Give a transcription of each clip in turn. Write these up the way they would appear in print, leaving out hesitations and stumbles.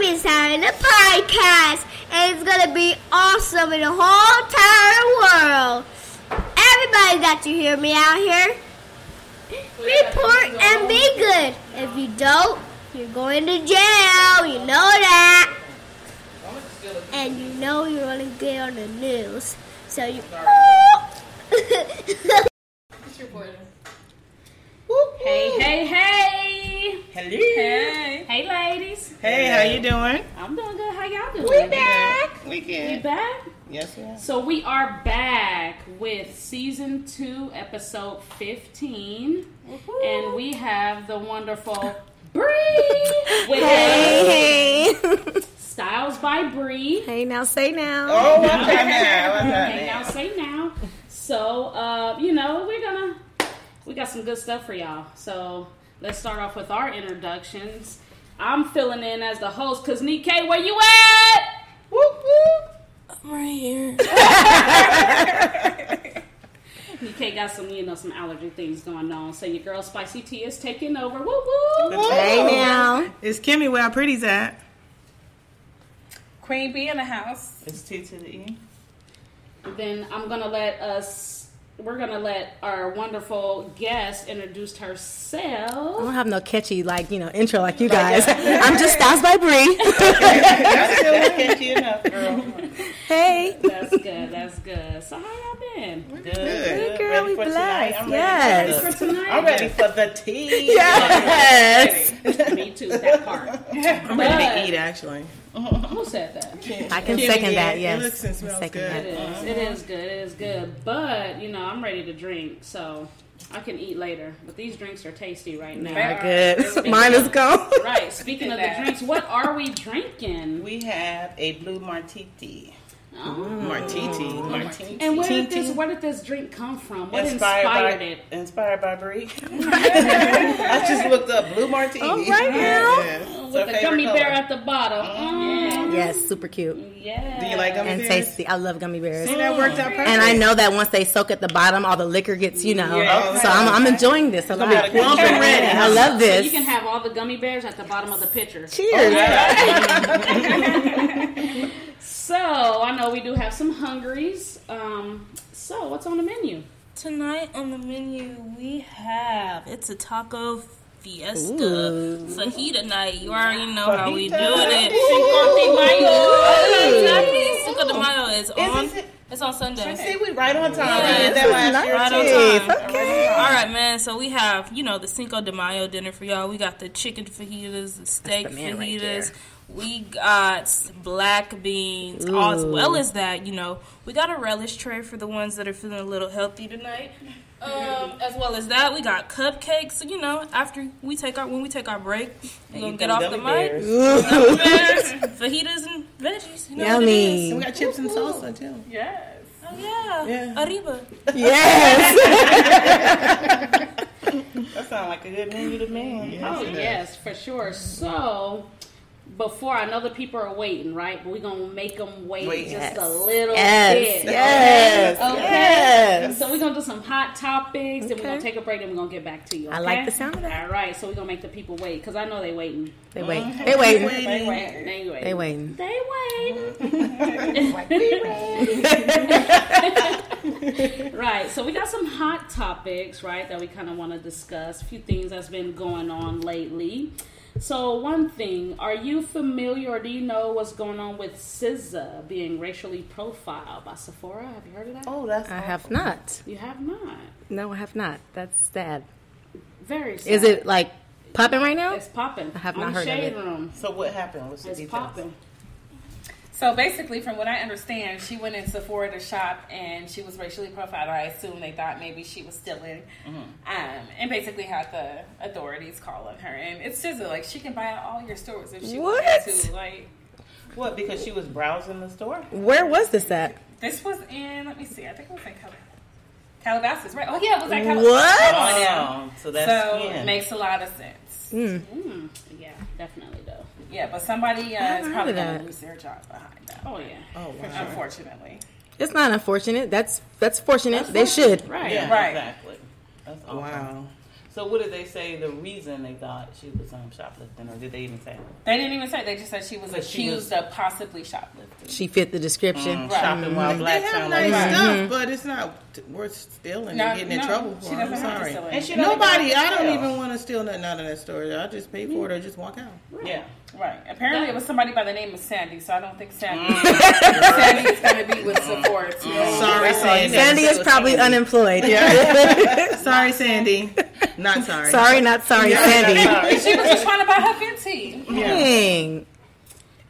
be starting a podcast, and it's gonna be awesome in the whole entire world. Everybody got to hear me out here. Report and be good. If you don't, you're going to jail. You know that. And you know you're going to get on the news. So you... What's your boy? Hey, hey, hey. Hello. Hey. Hey, ladies. Hey, how you doing? I'm doing good. How y'all doing? We back. We can. We back? Yes, we are. So we are back with season 2, episode 15. Woo-hoo. And we have the wonderful Bree. Hey. Stylez by Bree. Hey, now say now. Oh, what's that now? Hey, now say now. So, we got some good stuff for y'all. So let's start off with our introductions. I'm filling in as the host because Nikkei, where you at? Whoop, whoop. I'm right here. Nikkei got some allergy things going on. So your girl Spicy T is taking over. Woo woo. Hey now. It's Kimmy where our pretty's at. Queen B in the house. It's T to the E. Then we're gonna let our wonderful guest introduce I herself. don't have no catchy intro like you guys. I'm just Stylez by Bree. I still look at you enough, girl. Hey. That's good. That's good. So how y'all been? Good. Girl, Ready we for blessed. tonight? Yes. For tonight? I'm ready for the tea. Yes. Me too. That part. I'm ready to eat, actually. Who said that? I can Kimmy second did. that, yes. It looks and smells Second good. that. It is. It is good. It is good. But I'm ready to drink, so I can eat later. But these drinks are tasty right now. Not good. Mine is gone. Right. Speaking of the drinks, what are we drinking? We have a blue martini. Oh. Martini. And where did this drink come from? What inspired it? Inspired by Bree. I just looked up blue martini. Oh, right now. Yeah. With the gummy bear at the bottom. Yes, super cute. Yeah. Do you like gummy And bears? tasty. I love gummy bears. See, that worked out perfect. And I know that once they soak at the bottom, all the liquor gets, Yeah. So I'm enjoying this a lot. gonna be plump and ready. I love So this. you can have all the gummy bears at the bottom of the pitcher. Cheers. So I know we do have some hungries. So what's on the menu? Tonight on the menu we have it's a taco fiesta fajita night. You already know how we doing it. Cinco de Mayo is on. It's on Sunday. See, we right on time. Yeah, We did that last year, right too. on time. Okay. All right, man. So we have, the Cinco de Mayo dinner for y'all. We got the chicken fajitas, the steak the man right fajitas. there. We got black beans. As well as that, we got a relish tray for the ones that are feeling a little healthy tonight. As well as that, we got cupcakes. So, after when we take our break, we're gonna get off the mic. Gummy bears, fajitas, and veggies. You know what it is. Yummy. We got chips and salsa, too. Yes. Oh yeah. Arriba. Yes. That sounds like a good menu to me. Oh yes, for sure. So before, I know the people are waiting, right? But we're going to make them wait just a little bit. Yes. Okay? Yes. So we're going to do some hot topics, then we're going to take a break, then we're going to get back to you, okay? I like the sound of that. All right, so we're going to make the people wait, because I know they waiting. They wait. They waiting. They waiting. They waiting. Right, so we got some hot topics, right, that we kind of want to discuss. A few things that's been going on lately. So one thing, are you familiar or do you know what's going on with SZA being racially profiled by Sephora? Have you heard of that? Oh, that's I have not. You have not. No, I have not. That's sad. Very sad. Is it like popping right now? It's popping. I have not on heard of Shade it. Room. So what happened? What's the It's details? popping. So basically, from what I understand, she went in Sephora to shop and she was racially profiled. I assume they thought maybe she was stealing, and basically had the authorities call on her. And it's just like she can buy out all your stores if she wanted to. Like, What, because she was browsing the store? Where was this at? this was in. Let me see. I think it was in Calabasas, right? Oh yeah, it was at Calabasas. What? Oh, so that's So it makes a lot of sense. Yeah, definitely though. Yeah, but somebody is heard probably of going that. to lose their job behind that. Oh yeah. Oh, wow. Unfortunately. It's not unfortunate. That's fortunate. They should. Right. Yeah, Right. exactly. That's awful. Wow. So what did they say the reason they thought she was shoplifting, or did they even say? They didn't even say. They just said she was accused of possibly shoplifting. She fit the description. Shopping while black They have sound nice like stuff, but it's not worth stealing and getting in trouble for. I'm sorry. And she Nobody. I don't even want to steal nothing out of that store. I just pay for it or just walk out. Yeah. Right. Apparently, it was somebody by the name of Sandy, so I don't think Sandy's going to be with Sephora. Sorry, Sandy. Sandy is probably unemployed. Yeah. Sorry, Sandy. Not sorry. Sorry, not sorry, Sandy. She was just trying to buy her Fenty. Dang.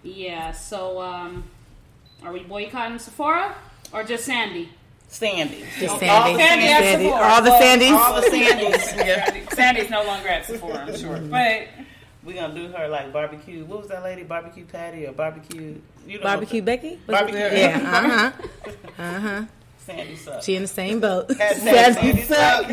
Yeah, so are we boycotting Sephora or just Sandy? Sandy. Just Okay. Sandy. Sandy at Sandy. Sephora. All the Sandys. All the Sandys. Yeah. Sandy's no longer at Sephora, I'm sure. But We're going to do her like barbecue. What was that lady? Barbecue Patty or barbecue? You know Barbecue Becky? Barbecue. Yeah, Sandy sucks. She in the same boat. Sandy sucks.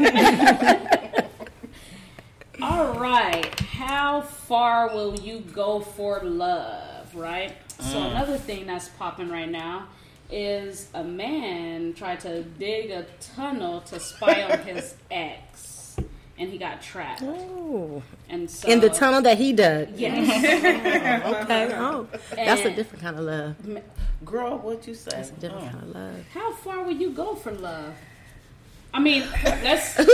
All right. How far will you go for love, right? So another thing that's popping right now is a man tried to dig a tunnel to spy on his ex, and he got trapped. Oh. And so In the tunnel that he dug. Yes. Okay. Oh, that's a different kind of love. Girl, what you say? That's a different kind of love. How far will you go for love? I mean, let's start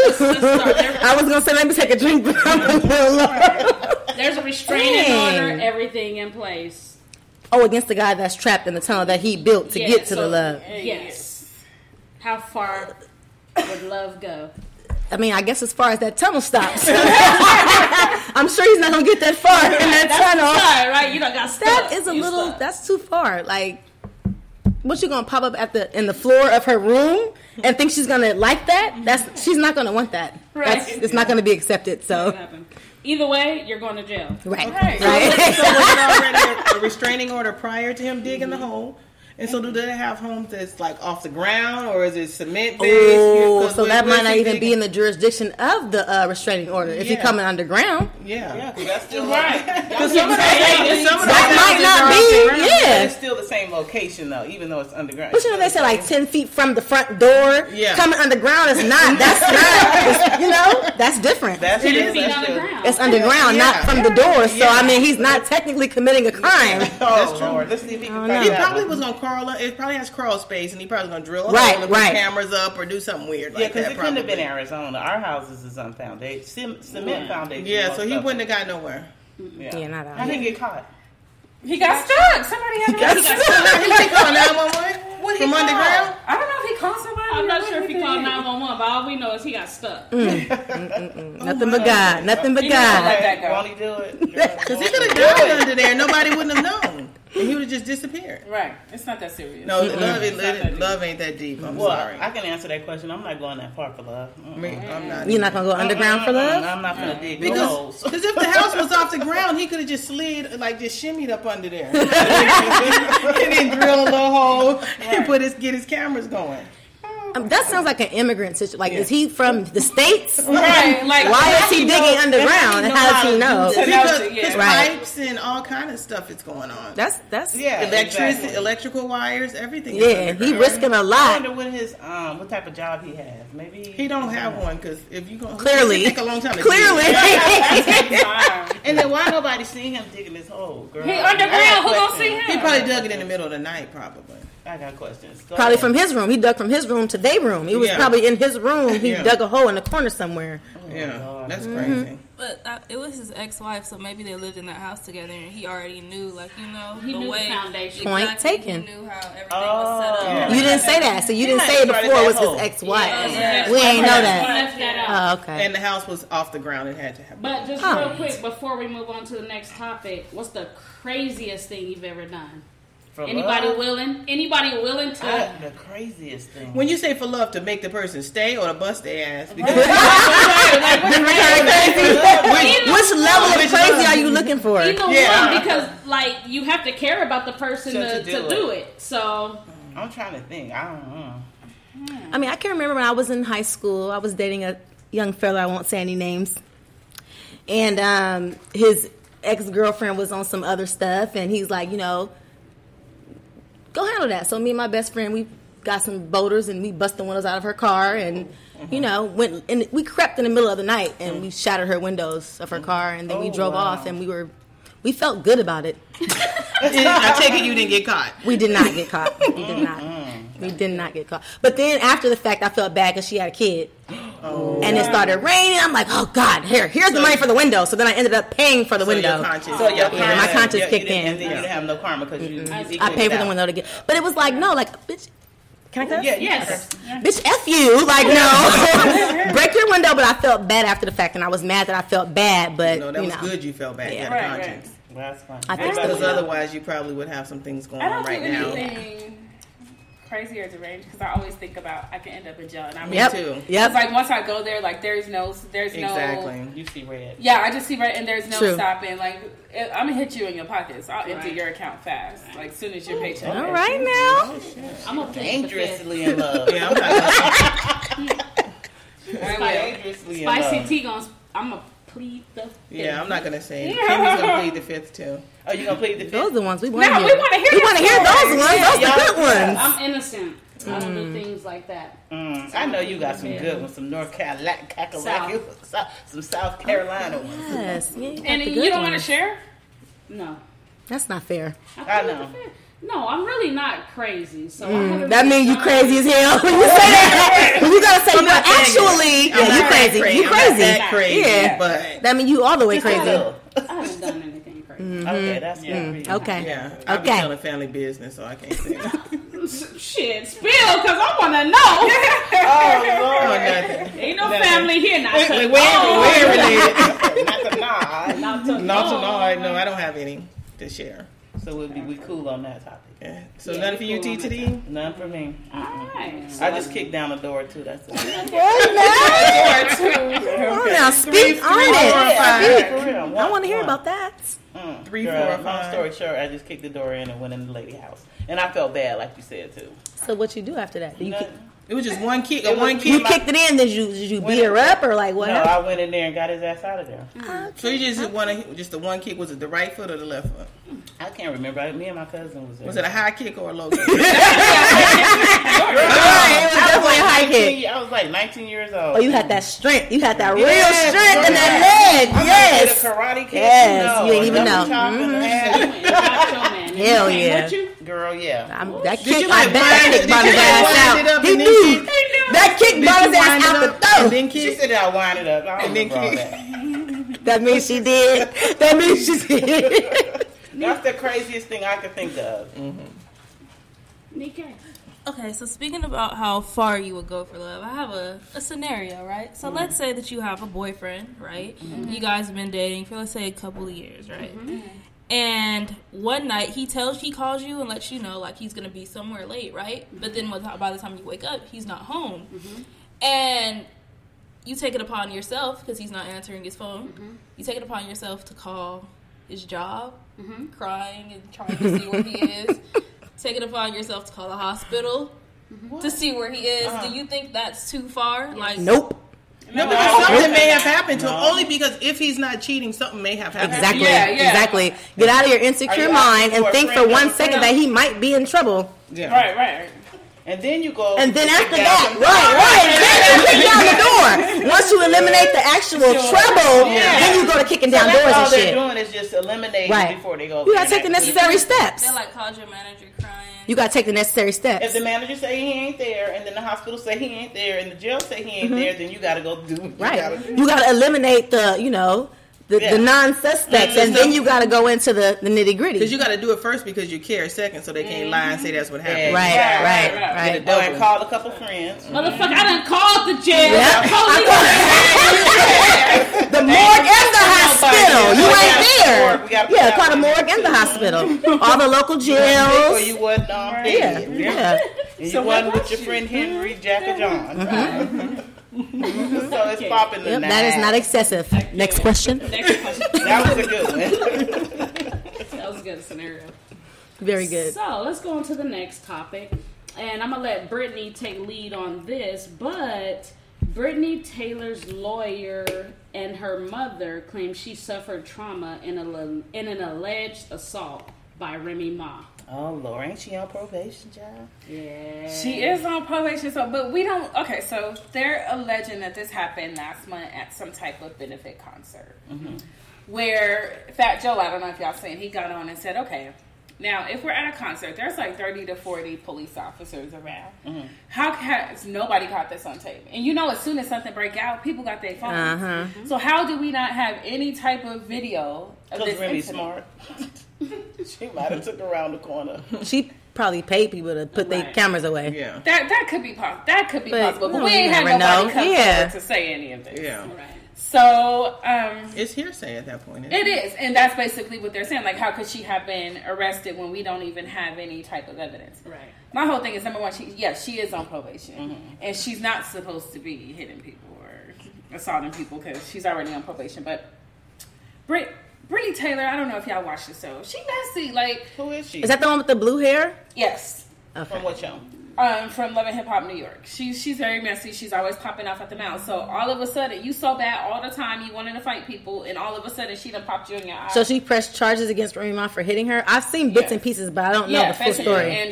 there. I was gonna say let me take a drink, but I'm a little low. There's a restraining Dang. order, everything in place. Oh, against the guy that's trapped in the tunnel that he built to get to the love. Yes. How far would love go? I mean, I guess as far as that tunnel stops. I'm sure he's not gonna get that far in that tunnel. Right? You don't got stuck. That is a little. That's too far. Like, what you gonna pop up in the floor of her room and think she's gonna like that? She's not gonna want that. Right. It's not gonna be accepted. So, either way, you're going to jail. right. Okay. Right. So was it already a restraining order prior to him digging the hole? And so do they have homes that's like off the ground, or is it cement based? Oh, so that might not even be in the jurisdiction of the restraining order if you're Yeah. coming underground. Yeah. Because that's still Because some of those That might not be. Yeah. It's still the same location though, even though it's underground. But you know, they say like 10 feet from the front door. Yeah. Coming underground is not. That's not. You know, that's different. That's 10 feet that's underground. It's underground, Yeah. not from the door. So, I mean, he's not technically committing a crime. Oh Lord, let's see if he can find He that probably one. was gonna crawl up. It probably has crawl space, and he probably gonna drill a Right, hole and put right. cameras up or do something weird Yeah, like because that. it couldn't have been probably. Arizona. Our houses is on foundation, cement foundation. Yeah, most so he of wouldn't it. have got nowhere. Yeah, not out How did here. he get caught? he got stuck. Somebody had to He called 911 from underground. I don't know if he called somebody. I'm or not what sure if he called did. 911, but all we know is he got stuck. Nothing but God. Nothing but He didn't God. let that go. Won't he do it? Because he could have died under there. Nobody wouldn't have known. And he would have just disappeared. Right. It's not that serious. No, Mm-mm. love ain't that deep. I'm Well, sorry. I can answer that question. I'm not going that far for love. I'm not. You're not going to go underground for love? I'm not going to dig no Because holes. if the house was off the ground, he could have just slid, like just shimmied up under there, and then drill a little hole and get his cameras going. That sounds like an immigrant situation. Like, is he from the States? Right. Like, Why is he digging underground? And how does he know? Because Right. pipes and all kind of stuff is going on. That's exactly. Electrical wires, everything. yeah. He risking a I lot. wonder what his what type of job he has. Maybe He don't have one because if you go Clearly. it take a long time. To Clearly. dig. And then why nobody seen him digging this hole, girl? He underground. Who gonna see him? He probably dug it in the middle of the night, probably. I got questions. Go Probably ahead. from his room. He dug from his room to their room. He was Yeah. probably in his room. He Yeah. dug a hole in the corner somewhere. Yeah, Lord. that's Mm-hmm. crazy. But it was his ex-wife, so maybe they lived in that house together, and he already knew, like, you know, He the knew the way. foundation. Point Exactly, taken. He knew how everything was set up. Yeah. You didn't say that. So you didn't Yeah, say it he started before it was that his hole. ex-wife. Yeah. We ain't know He that. left that out. Oh, okay. And the house was off the ground. It had to happen. But just Oh. real quick, before we move on to the next topic, what's the craziest thing you've ever done? For Anybody love? willing? Anybody willing to? The craziest thing. When you say for love, to make the person stay or to bust their ass? Because Which level of crazy are you looking for? Either Yeah. one, because like you have to care about the person So to do it. So I'm trying to think. I don't know. I mean, I can remember when I was in high school, I was dating a young fella, I won't say any names. And his ex-girlfriend was on some other stuff, and he's like, you know, go handle that. So me and my best friend, we got some boaters, and we bust the windows out of her car, and you know, went and we crept in the middle of the night and we shattered her windows of her car, and then we drove off, and we felt good about it. I take it you didn't get caught. We did not get caught. We did not. We did not get caught. But then after the fact, I felt bad because she had a kid. And it started raining. I'm like, oh, God, here's the money for the window. So then I ended up paying for the window. My conscience kicked in. And then you didn't have no karma because I paid for the window to get. But it was like, no, like, bitch. Can I cuss? Yeah, Yes. Bitch, F you. Like, no. Break your window. But I felt bad after the fact. And I was mad that I felt bad. But, no, that was good you felt bad. Yeah. You had a conscience. Well, that's fine. I fixed Because it. otherwise you probably would have some things going on right now. Anything crazy or deranged, because I always think about I can end up in jail, and I mean, Yep. too. Yep. It's like once I go there, like there's no Exactly. You see red. Yeah, I just see right, and there's no True. stopping. Like I'm gonna hit you in your pockets. I'll empty your account fast, like as soon as your paycheck. All right now. I'm a Dangerously in love. Yeah, I'm dangerously in love. Spicy tea I'm gonna plead the fifth. Yeah, I'm not gonna say it. Kimmy's gonna plead the fifth too. Oh, you gonna plead the fifth? Those are the ones we want to No, hear. we want to hear. We want to hear those ones. Those are the good ones. I'm innocent. I don't do things like that. I know you got some good ones, some North Carolina, some South Carolina ones. Yes. Yeah, you got And the you good don't want to ones. share? No. That's not fair. I know. No, I'm really not crazy. So I haven't That really means you done- crazy as hell. When you say that, you gotta say, well, actually, I'm yeah, you not crazy. that You I'm not crazy. that crazy, Yeah. but That means you all the way just a crazy. little. I haven't done anything crazy. Okay, that's good. Okay. Yeah, I be Okay. telling family business, so I can't say that. Shit, spill, because I want to know. Oh Lord, nothing. Ain't no family here. Not to We're know. related. Not to nod. Not to Not to know. nod. No, I don't have any to share. So we cool on that topic. Yeah. So Yeah, none for you, cool on that TTD? None for me. Alright. I just kicked down the door too. That's it. Oh, now speak on it. For real. I want to hear about that. 3, 4, 5. Long story short, I just kicked the door in and went in the lady house, and I felt bad, like you said too. So what you do after that? You kick, It was just one kick. you kicked it in. Did you beat her up or like what? No, happened? I went in there and got his ass out of there. So you just the one kick? Was it the right foot or the left foot? I can't remember. Me and my cousin was there. Was it a high kick or a low kick? It was definitely a high kick. I was like 19 years old. Oh, you had that strength. You had that real strength in that leg. I Yes. did a karate kick. Yes, you ain't even double know. chop in the ass. Hell yeah. Girl, yeah. That Did kick, you like I bet that wind- kick brought did his you like ass wind it out. up He and then knew. kick? That kick Did brought you his ass wind out it the up throat. and then kick? She said I wind it up. I don't remember all that. That means she did. That means she did. That's the craziest thing I could think of. Nika. Okay, so speaking about how far you would go for love, I have a scenario, right? So let's say that you have a boyfriend, right? You guys have been dating for, let's say, a couple of years, right? And one night he calls you and lets you know, like, he's going to be somewhere late, right? But then by the time you wake up, he's not home. And you take it upon yourself, because he's not answering his phone, you take it upon yourself to call his job, crying and trying to see where he is. Take it upon yourself to call the hospital to see where he is. Do you think that's too far? Like, Nope. No, because something may have happened to him. Only because if he's not cheating, something may have happened. Exactly. Yeah, yeah. Exactly. Get out of your insecure Are you mind asking and for a think friend for 1 or a second friend? that he might be in trouble. Yeah. Right. And then you go. And then after down that, some- right. Then you kick down the door. Once you eliminate the actual trouble, then you go to kicking down So that's doors all and they're shit. doing is just eliminating Right. before they go. You gotta take the necessary steps. They're like, called your manager crying. You gotta take the necessary If steps. the manager say he ain't there, and then the hospital say he ain't there, and the jail say he ain't there, then you gotta go do what you gotta Right. do. You gotta eliminate the, the non-suspects, and then you gotta go into the nitty gritty. Because you got to do it first because you care second, so they can't lie and say that's what happened. Right. Get a double and call a couple friends. Motherfucker, I done called the jail. Yep. The morgue and the hospital. You ain't there. Yeah, call the morgue and the hospital. All the local Or jails. you wasn't on Yeah, bed. yeah. And you wasn't with your friend Henry, Jack, or John. So it's popping the Yep, night. that is not excessive. Next question. Next question. That was a good one. That was a good scenario. Very good. So let's go on to the next topic. And I'm going to let Brittany take lead on this. But Brittany Taylor's lawyer and her mother claim she suffered trauma in an alleged assault. by Remy Ma. Oh Lord, ain't she on probation, child? Yeah, she is on probation. So, but we don't. Okay, so they're alleging that this happened last month at some type of benefit concert, where Fat Joe, I don't know if y'all seen, he got on and said, okay, now if we're at a concert, there's like 30 to 40 police officers around. How has nobody caught this on tape? And you know, as soon as something break out, people got their phones. So how do we not have any type of video of this really incident? smart. She might have took her around the corner. She probably paid people to put their cameras away. Yeah, that could be possible. That could be possible, but we ain't had never nobody know. come forward to say any of this. Yeah. Right. So it's hearsay at that point. It is, and that's basically what they're saying. Like, how could she have been arrested when we don't even have any type of evidence? Right. My whole thing is, number one, she is on probation, and she's not supposed to be hitting people or assaulting people because she's already on probation. But Brittany Taylor, I don't know if y'all watched the show. She messy. Like, who is she? Is that the one with the blue hair? Yes. Okay. From what show? From Love and Hip Hop New York. She's very messy. She's always popping off at the mouth. So all of a sudden, you so bad all the time, you wanted to fight people, and all of a sudden, she done popped you in your eye. So she pressed charges against Remy Ma for hitting her? I've seen bits and pieces, but I don't know the full story. And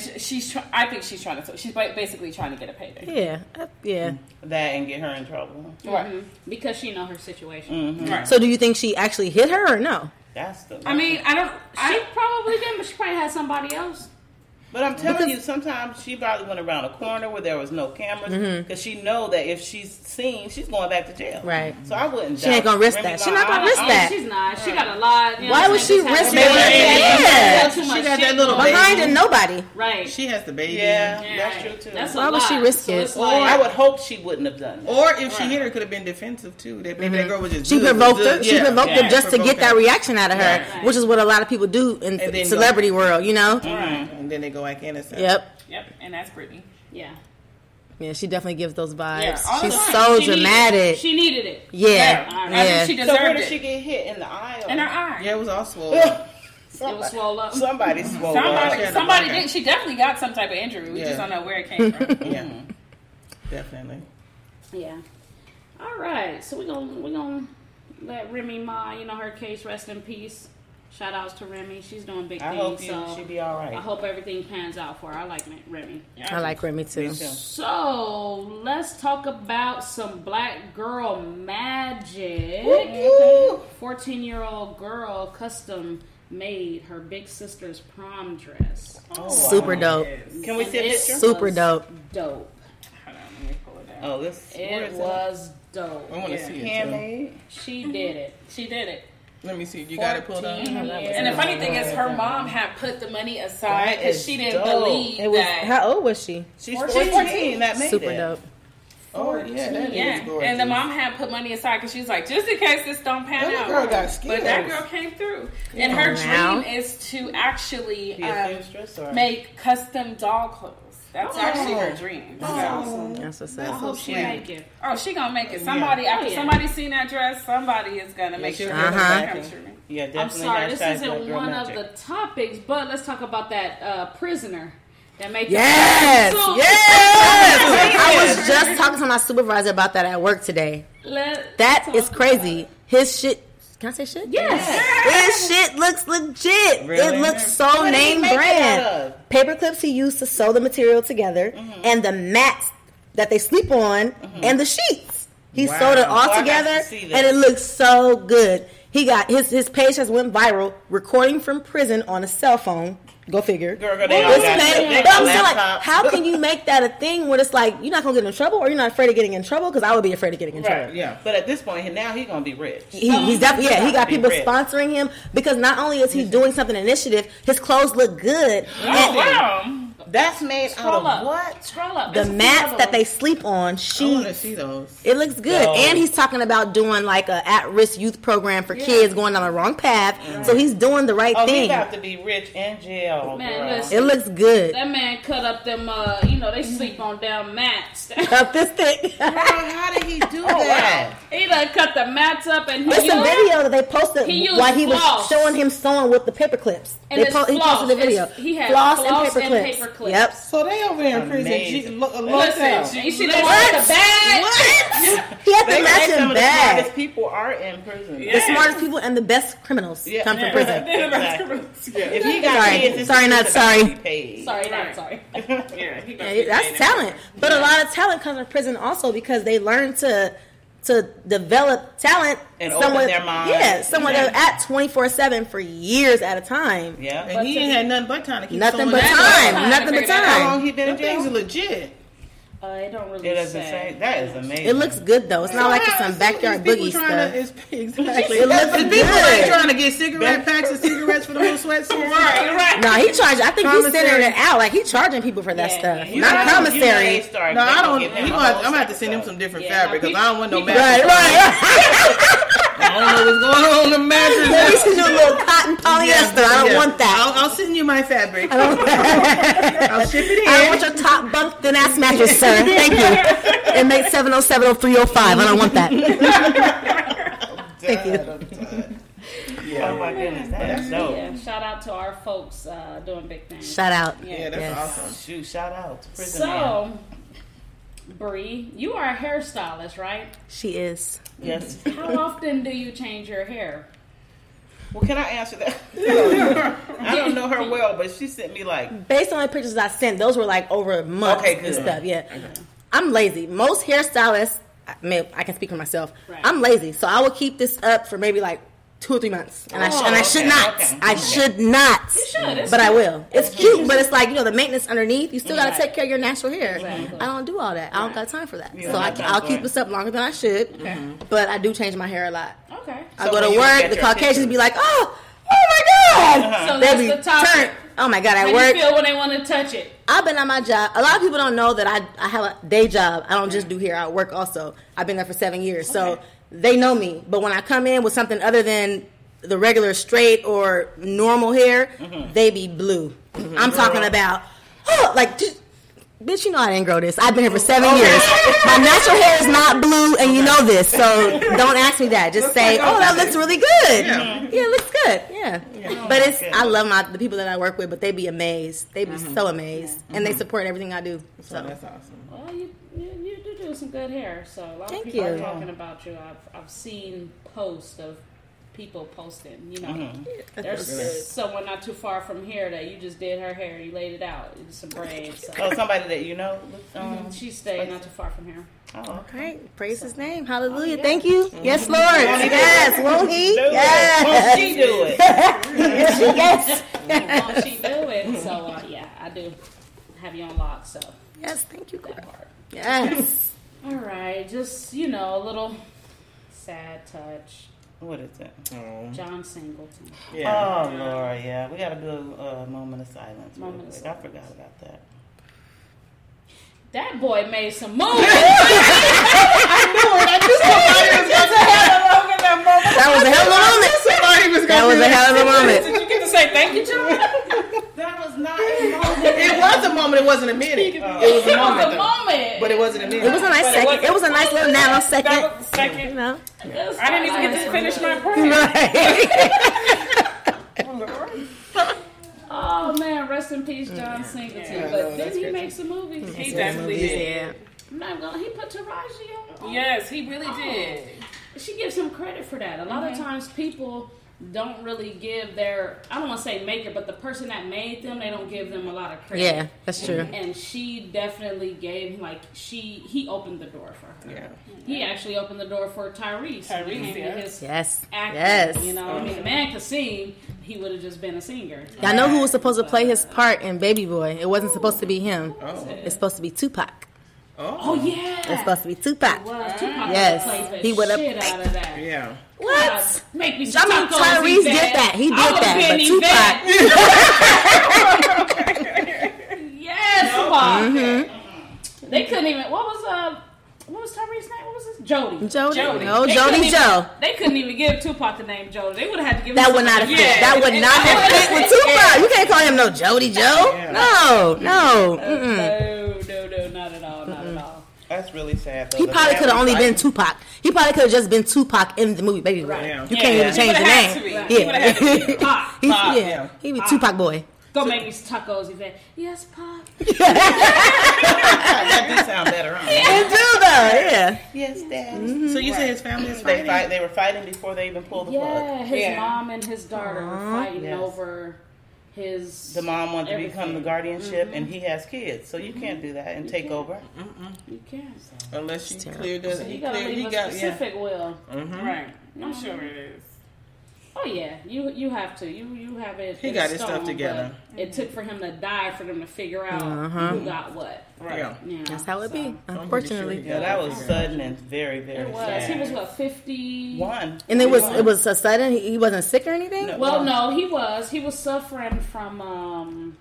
I think she's trying to. She's basically trying to get a payday. Yeah. That and get her in trouble. Right. Because she know her situation. Right. So do you think she actually hit her or no? That's the. I mean, I don't. She probably did, but she probably had somebody else. But I'm telling you, sometimes she probably went around a corner where there was no cameras because she know that if she's seen, she's going back to jail. Right. So I wouldn't. She ain't gonna risk that. She's not gonna risk that. She's not. She got a lot. Why would she risk that? it? She got that little behind baby. and nobody. Right. She has the baby. Yeah, that's true too. That's Why would she risk it? Or I would hope she wouldn't have done that. Or if she hit her, it could have been defensive too. That maybe that girl was just She provoked her. She provoked her just to provoke get that her. reaction out of her, which is what a lot of people do in the celebrity world. You know. And then they go back innocent. Yep, and that's Brittany. Yeah. Yeah, she definitely gives those vibes. Yeah, She's the so She dramatic. She needed it. Yeah. I think she So deserved where did it. she get hit in the eye? In her eye. Yeah, it was all swollen. It was swole up. Somebody swole up. Somebody did. She definitely got some type of injury. We just don't know where it came from. Yeah, definitely. Yeah. All right. So we're gonna let Remy Ma, her case rest in peace. Shout outs to Remy. She's doing big things. I hope so she'll be all right. I hope everything pans out for her. I like Remy. I like Remy too. So let's talk about some black girl magic. 14-year-old girl custom made her big sister's prom dress. Super dope. Can we see a picture? Super dope. Dope. Hold on, let me pull it down. Oh, this. It was dope. I want to see it. Handmade. She did it. She did it. Let me see. You got it pulled up. And the funny thing is, her mom had put the money aside because she didn't dope. believe It was. that. How old was she? She's 14. That made Super it. dope. Oh yeah, that is gorgeous. And the mom had put money aside because she was like, just in case this don't pan That out. girl got skills. But that girl came through. And her dream is to actually Be a seamstress or? make custom doll clothes. That's actually her dream. That's what's I up. hope she make it. Oh, she gonna make it. Somebody after somebody seen that dress, somebody is gonna make sure Uh-huh. it comes through. Yeah, definitely. I'm sorry, this hashtag isn't Black Girl one Magic. of the topics, but let's talk about that prisoner that made Yes, the yes. I was just talking to my supervisor about that at work today. That is crazy. His shit. Can I say shit? Yes. His shit looks legit. Really? It looks so name brand. Of? Paper clips he used to sew the material together, and the mats that they sleep on, and the sheets. He sewed it all I got together, to see this. and it looks so good. He got his page has went viral, recording from prison on a cell phone. Go figure. Girl, they But all got I'm saying, like, laptops. how can you make that a thing when it's like you're not gonna get in trouble, or you're not afraid of getting in trouble? Because I would be afraid of getting in trouble. Right, yeah. But at this point, now he's gonna be rich. He's definitely he got people rich. sponsoring him because not only is he doing something initiative, his clothes look good. And Wow. That's made out of what? Scroll up. the mats that they sleep on, I want to sheets. see those. It looks good. Oh. And he's talking about doing like a at-risk youth program for kids going down the wrong path. So he's doing the right Oh, thing. he's about to be rich in jail, Man, girl. listen. It looks good. That man cut up them, they sleep on down mats. Up this thing. Girl, how did he do that? He done cut the mats up and It's a video that they posted He used while he was floss. showing him sewing with the paper clips. And He it's posted floss. the video. He had floss floss and paper clips. clips. Yep. So they over there in prison. Locked out. You see that bag? What? He had the Some matching of the bag. smartest people are in prison. The smartest people and the best criminals come from prison. Exactly. If he got kids, Sorry, not sorry. Sorry, not sorry. Yeah, that's talent. But a lot of talent comes from prison also because they learn to develop talent and open their mind. Yeah, someone they're at 24/7 for years at a time. Yeah, And he ain't had nothing but time to keep Nothing someone but that time. Nothing but How long time. he been in jail? He's legit. It don't really it doesn't say. say. That is amazing. It looks good though. It's not like it's some backyard boogie stuff. Exactly. It looks The people ain't good. trying to get cigarette packs of cigarettes for the little sweatsuit. Right. No, he charged. I think he's sending Commissary. it out. Like he charging people for that stuff. You Not know, commissary. they start No, I don't. getting him I'm a gonna have to whole send him stuff. some different Yeah, fabric because no, I don't want no people- mattress. Right. I don't know what's going on in the mattress. Let me send you a little cotton polyester. I don't want that. I'll send you my fabric. I don't I'll ship it in. I don't want your top bunk thin ass mattress, sir. Thank you. It makes 7070305. I don't want that. Thank you. Yeah. Oh my goodness, that's dope. Yeah, shout out to our folks doing big things. Shout out. Yeah, that's Yes. awesome. Shoot, shout out to prison man. So, Bree, you are a hairstylist, right? She is. Yes. How often do you change your hair? Well, can I answer that? I don't know her well, but she sent me like. Based on the pictures I sent, those were like over months Okay, and good. stuff. Yeah. I'm lazy. Most hairstylists, I can speak for myself. Right. I'm lazy, so I will keep this up for maybe like 2 or 3 months, and I should not. okay. I should not. You should. It's But I cute. will. It's cute, but it's like, the maintenance underneath. You still got to Right. take care of your natural hair. Exactly. I don't do all that. I don't got time for that. You So don't have time I'll for keep it. this up longer than I should. But I do change my hair a lot. Okay. I So go when to you look work, at the your Caucasians pictures- be like, oh my God. So They that's be the topic. turned. Oh my God, How at do work. you feel when they want to touch it? I've been on my job. A lot of people don't know that I have a day job. I don't just do hair. I work also. I've been there for 7 years. So they know me. But when I come in with something other than the regular straight or normal hair, they be blue. I'm talking about, bitch, I didn't grow this. I've been here for 7 years. My natural hair is not blue, and you know this. So don't ask me that. Just say, oh, that looks really good. Yeah, it looks good. Yeah. But I love the people that I work with, but they be amazed. They be so amazed. And they support everything I do. So that's awesome. Well, you do some good hair. So a lot Thank of people are you. talking about you. I've seen posts of people posting. There's someone not too far from here that you just did her hair. You laid it out. It was some braids. So. Oh, somebody that you know. She stayed not too far from here. Oh, okay. All right. Praise his name. Hallelujah. Thank you. Yes, Lord. Yes. Won't he? Do it. Yes. Won't she do it? Yes. Won't she do it? So yeah, I do have you on lock. So Yes. Thank you, that God. part. Yes. All right, just a little sad touch. What is it? John Singleton. Yeah. Oh Lord, yeah. We gotta do a moment of silence. real Moment of quick. silence. I forgot about that. That boy made some moves. That was a hell of a moment. That was a hell of a moment. Did you get to say thank you, John? That was not a moment. It was a moment. It wasn't a minute. It was a moment. The though. moment. But it wasn't a minute. It was a nice second. It was a nice little nanosecond. That was second. You know. I didn't even get to finish my prayer. Oh man, rest in peace, John Singleton. Yeah, But didn't he make some movies? He definitely did. I'm not gonna. He put Taraji on. Yes, he really did. She gives him credit for that. A lot of times people don't really give their, I don't want to say maker, but the person that made them, they don't give them a lot of credit. Yeah, that's true. And she definitely gave, he opened the door for her. Yeah. He actually opened the door for Tyrese. Tyrese, yeah. His Yes. acting, Yes. I mean, the man could sing, he would have just been a singer. I know who was supposed to play his part in Baby Boy. It wasn't supposed to be him. Oh. It's supposed to be Tupac. Oh, yeah. It's supposed to be Tupac. Well, Tupac Yes. played the He would've- shit out of that. Yeah. What? Make me I mean, some tacos, Tyrese did Yvette. that. He did I would've that. been But Tupac. Yvette. Yes, Tupac. They couldn't even. What was Tyrese's name? What was his? Jody. Jody. No, They Jody couldn't even- Joe. They couldn't even give Tupac the name Jody. They would have had to give That him would not have something- fit. That would not have fit with Tupac. You can't call him no Jody Joe. No. Mm-mm. No, not at all. Not at all. That's really sad. Though. He probably could have only been Tupac. He probably could have just been Tupac in the movie Baby Boy. Right. Yeah. You can't even change the name. He would have had to be. Pop. He'd yeah. be Tupac Boy. Go make me tacos. He said, "Yes, Pop." That do sound better, huh? It do though, yeah. Yes, Dad. Mm-hmm. So you say his family is fighting? They were fighting before they even pulled the plug. Yeah, his mom and his daughter were fighting over his. The mom wanted to become the guardianship, Mm-hmm. and he has kids, so you can't do that and take over. You can't. Unless you clear So you gotta leave a specific will. Right. I'm sure it is. Oh yeah, you have to. You have it. He got his stuff together. It took for him to die for them to figure out who got what. Right. Yeah. That's how it be, unfortunately. Yeah, that was sudden and very, very It was. sad. He was what, 51? And it was a sudden. He wasn't sick or anything. No. Well, no, he was. He was suffering from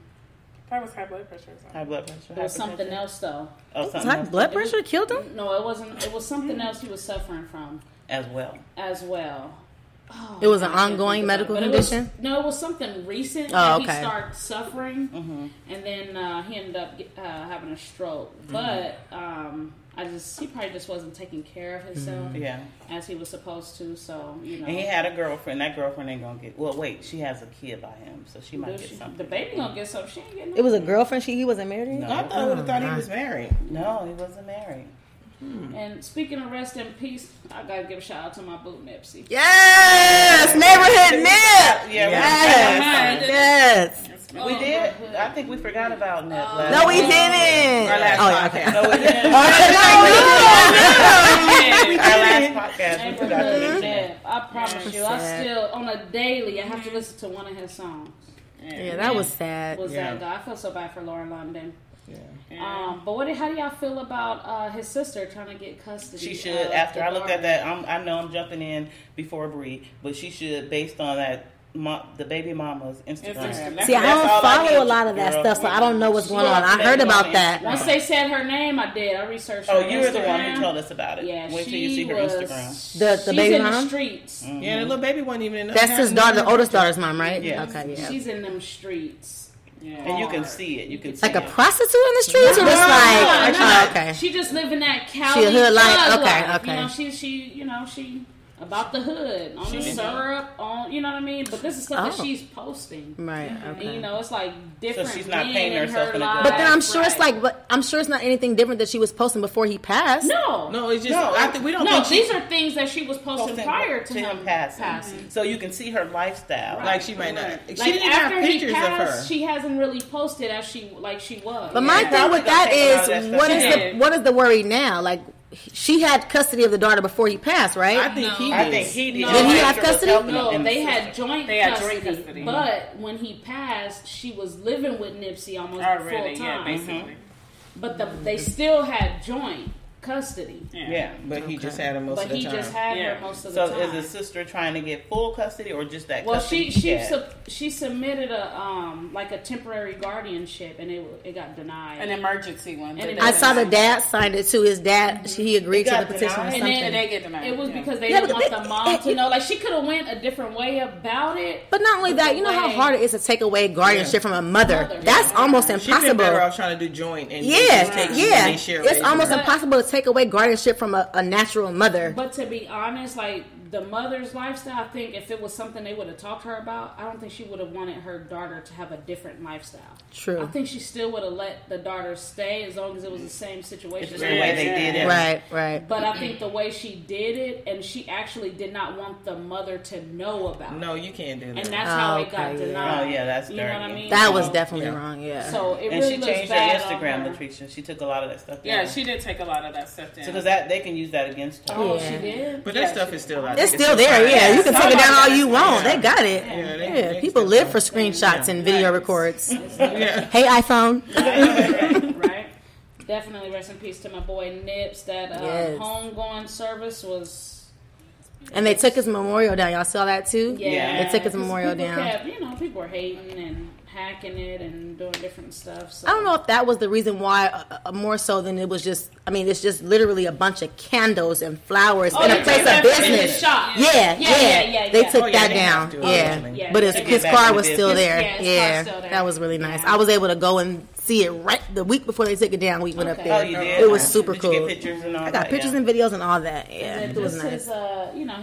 That was high blood pressure or something. High blood pressure. it was something else though. Oh, something High else blood pressure killed him. No, it wasn't. It was something else he was suffering from as well. as well. Oh, It was an I can't ongoing think about medical it. But condition? It was something recent Oh, that okay. he started suffering, and then he ended up having a stroke. But he probably just wasn't taking care of himself as he was supposed to. So And he had a girlfriend. That girlfriend ain't gonna get. Well, wait, she has a kid by him, so she might get something. The baby gonna get something. She ain't getting. It was a girlfriend. He wasn't married. No. I would have thought he was married. No, he wasn't married. And speaking of rest in peace, I gotta give a shout out to my boo Nipsey. Yes, neighborhood nip. Yes. We did. I think we forgot about Nip. No, we didn't. Our last podcast. No, we didn't. Our last podcast. We forgot to mention it. I promise you, I still on a daily. I have to listen to one of his songs. Yeah, that was sad. That guy? I feel so bad for Lauren London. Yeah. But how do y'all feel about his sister trying to get custody? She should. After I looked at that, I know I'm jumping in before Bree, but she should, based on that, the baby mama's Instagram. See, I don't follow a lot of that stuff, so I don't know what's going on. I heard about that. Once they said her name, I did. I researched her. Oh, you were the one who told us about it. Yeah, wait till you see her Instagram. The baby in mom? the streets. Yeah, the little baby wasn't even in the That's his daughter, the oldest daughter's mom, right? Yeah. Okay, yeah. She's in them streets. Yeah. And you can see it. You can see Like a it. prostitute in the streets, or just like? No. Okay. She just live in that Cali She a hood life? thug Okay, life. okay. She about the hood, on the syrup, on, you know what I mean? But this is stuff that she's posting. Right. And, Okay. it's like different. So she's not men painting in herself her in a good life. But then I'm sure it's Right. like, but I'm sure it's not anything different that she was posting before he passed. No, No, it's just No. I think we don't no. think These are things that she was posting prior to him passing. So you can see her lifestyle. Right. like she might not. She Like didn't have after he pictures of her. passed, she hasn't really posted as she was. But my thing with that is, what is the worry now? Like, she had custody of the daughter before he passed, right? I think he did. I think he did. No. Did he have Esther was custody? helping No, him. they had joint custody. custody. But when he passed, she was living with Nipsey almost Already, full yeah, time. basically. But they still had joint custody. Yeah. But he just had her most But of the he time. just had Yeah. her most of So the time. is the sister trying to get full custody or just that Well, custody? she submitted a temporary guardianship, and it got denied. An emergency one. And but I they- saw the dad signed it too. His dad, he agreed to the petition or And something. then they get denied. It was Yeah. because they Yeah, didn't but want the mom to know. Like, she could have went a different way about it. But not only that, you know how hard it is to take away guardianship from a mother. That's almost She'd been impossible. better off trying to do joint and Yeah, just take yeah. and they share It's it. almost impossible to take away guardianship from a natural mother. But to be honest, like, the mother's lifestyle, I think if it was something they would have talked to her about, I don't think she would have wanted her daughter to have a different lifestyle. True. I think she still would have let the daughter stay as long as it was the same situation. It's just the way they did it. Right. But I think the way she did it, and she actually did not want the mother to know about it. No, you can't do And that. that's how it got Okay, yeah. denied. Oh, yeah, that's You know what I dirty. mean? That was definitely wrong, yeah. So it And really she looks changed her bad Instagram, on her. Latricia. She took a lot of that stuff down. Yeah, she did take a lot of that stuff down. Because that they can use that against her. Oh, Yeah. she did? But that stuff is still out. It's there. still there, yeah. You can take it down all you want. Yeah. They got it. Yeah, Yeah, people live for screenshots and video records. Yeah. Hey, iPhone. Right. Definitely rest in peace to my boy Nips. That Yes. homegoing service was... And they took his memorial down. Y'all saw that too? Yeah. They took his memorial People down. kept, people were hating and hacking it and doing different stuff. So. I don't know if that was the reason why, more so than it was just, I mean, it's just literally a bunch of candles and flowers in a they place took that of from business. his shop. Yeah. They took Oh, yeah, that they down. have to, Yeah. obviously. Yeah. But They his get car back was to still business. there. Yeah, his car's Yeah. still there. That was really nice. Yeah. I was able to go and see it right the week before they took it down. We went up there. Oh, you did? It was super Did cool. you get pictures and all I got that? pictures and videos and all that. Yeah, it was nice. His,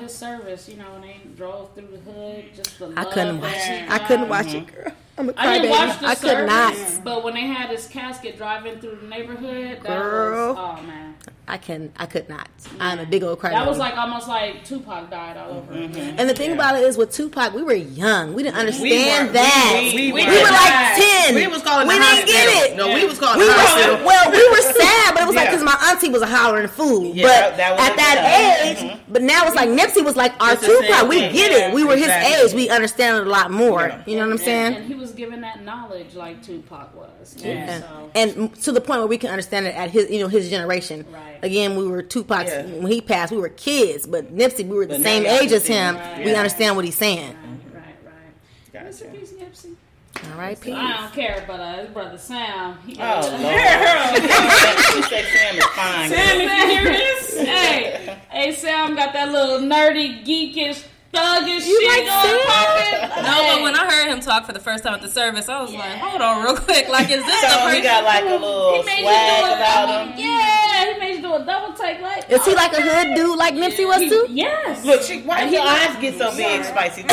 his service, when they drove through the hood, just the I couldn't watch there. it. I couldn't watch it, girl. I'm a I didn't crybaby. watch the I could not. service, but when they had his casket driving through the neighborhood, that Girl. was, oh man. I could not. I'm a big old crybaby. That was like almost like Tupac died all over again. And the thing about it is, with Tupac, we were young. We didn't understand that. We were were like 10. We was calling we the didn't hospital. get it. No, we was calling We the were, hospital. well, we were sad, but it was like Yeah. because my auntie was a hollering fool. Yeah, but that was at that age, but now it's like Nipsey was like our It's the same Tupac. We thing. get it. We were Exactly. his age. We understand it a lot more. Yeah. You know what I'm saying? And he was given that knowledge like Tupac was. Too, Yeah. so. And to the point where we can understand it at his, his generation. Right. Again, we were Tupac's Yeah. when he passed. We were kids, but Nipsey, we were the But now same y'all age as understand. him. Right. We Yeah. understand what he's saying. Right. Gotcha. Rest in peace, Nipsey. All right, peace. I don't care, but his brother Sam. Oh, Lord. She said Sam is fine. Sam, if you hear this, hey, Sam got that little nerdy, geekish, thuggish shit like going Sam? popping. No, but when I heard him talk for the first time at the service, I was like, hold on real quick. Like, is this the So he person? got like a little He made swag you do about him. Yeah, he made you do a double take. Like, Is he like a hood dude like Nipsey was too? Yes. Look, why your eyes get so big, Spicy?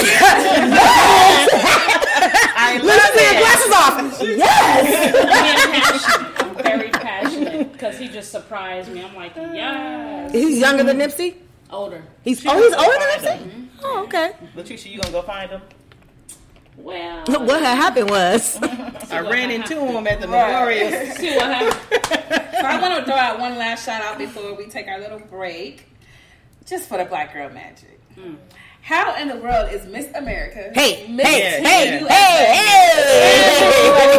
I Let me take your glasses off. Yes. I'm very passionate because he just surprised me. I'm like, yes. He's younger than Nipsey. Older. He's older than Nipsey. Oh, okay. Latricia, you gonna go find him? Well, What had happened was I ran into him at the memorial. see what happened. So I want to throw out one last shout out before we take our little break, just for the Black Girl Magic. How in the world is Miss America? hey, Miss hey, yeah, hey, yeah.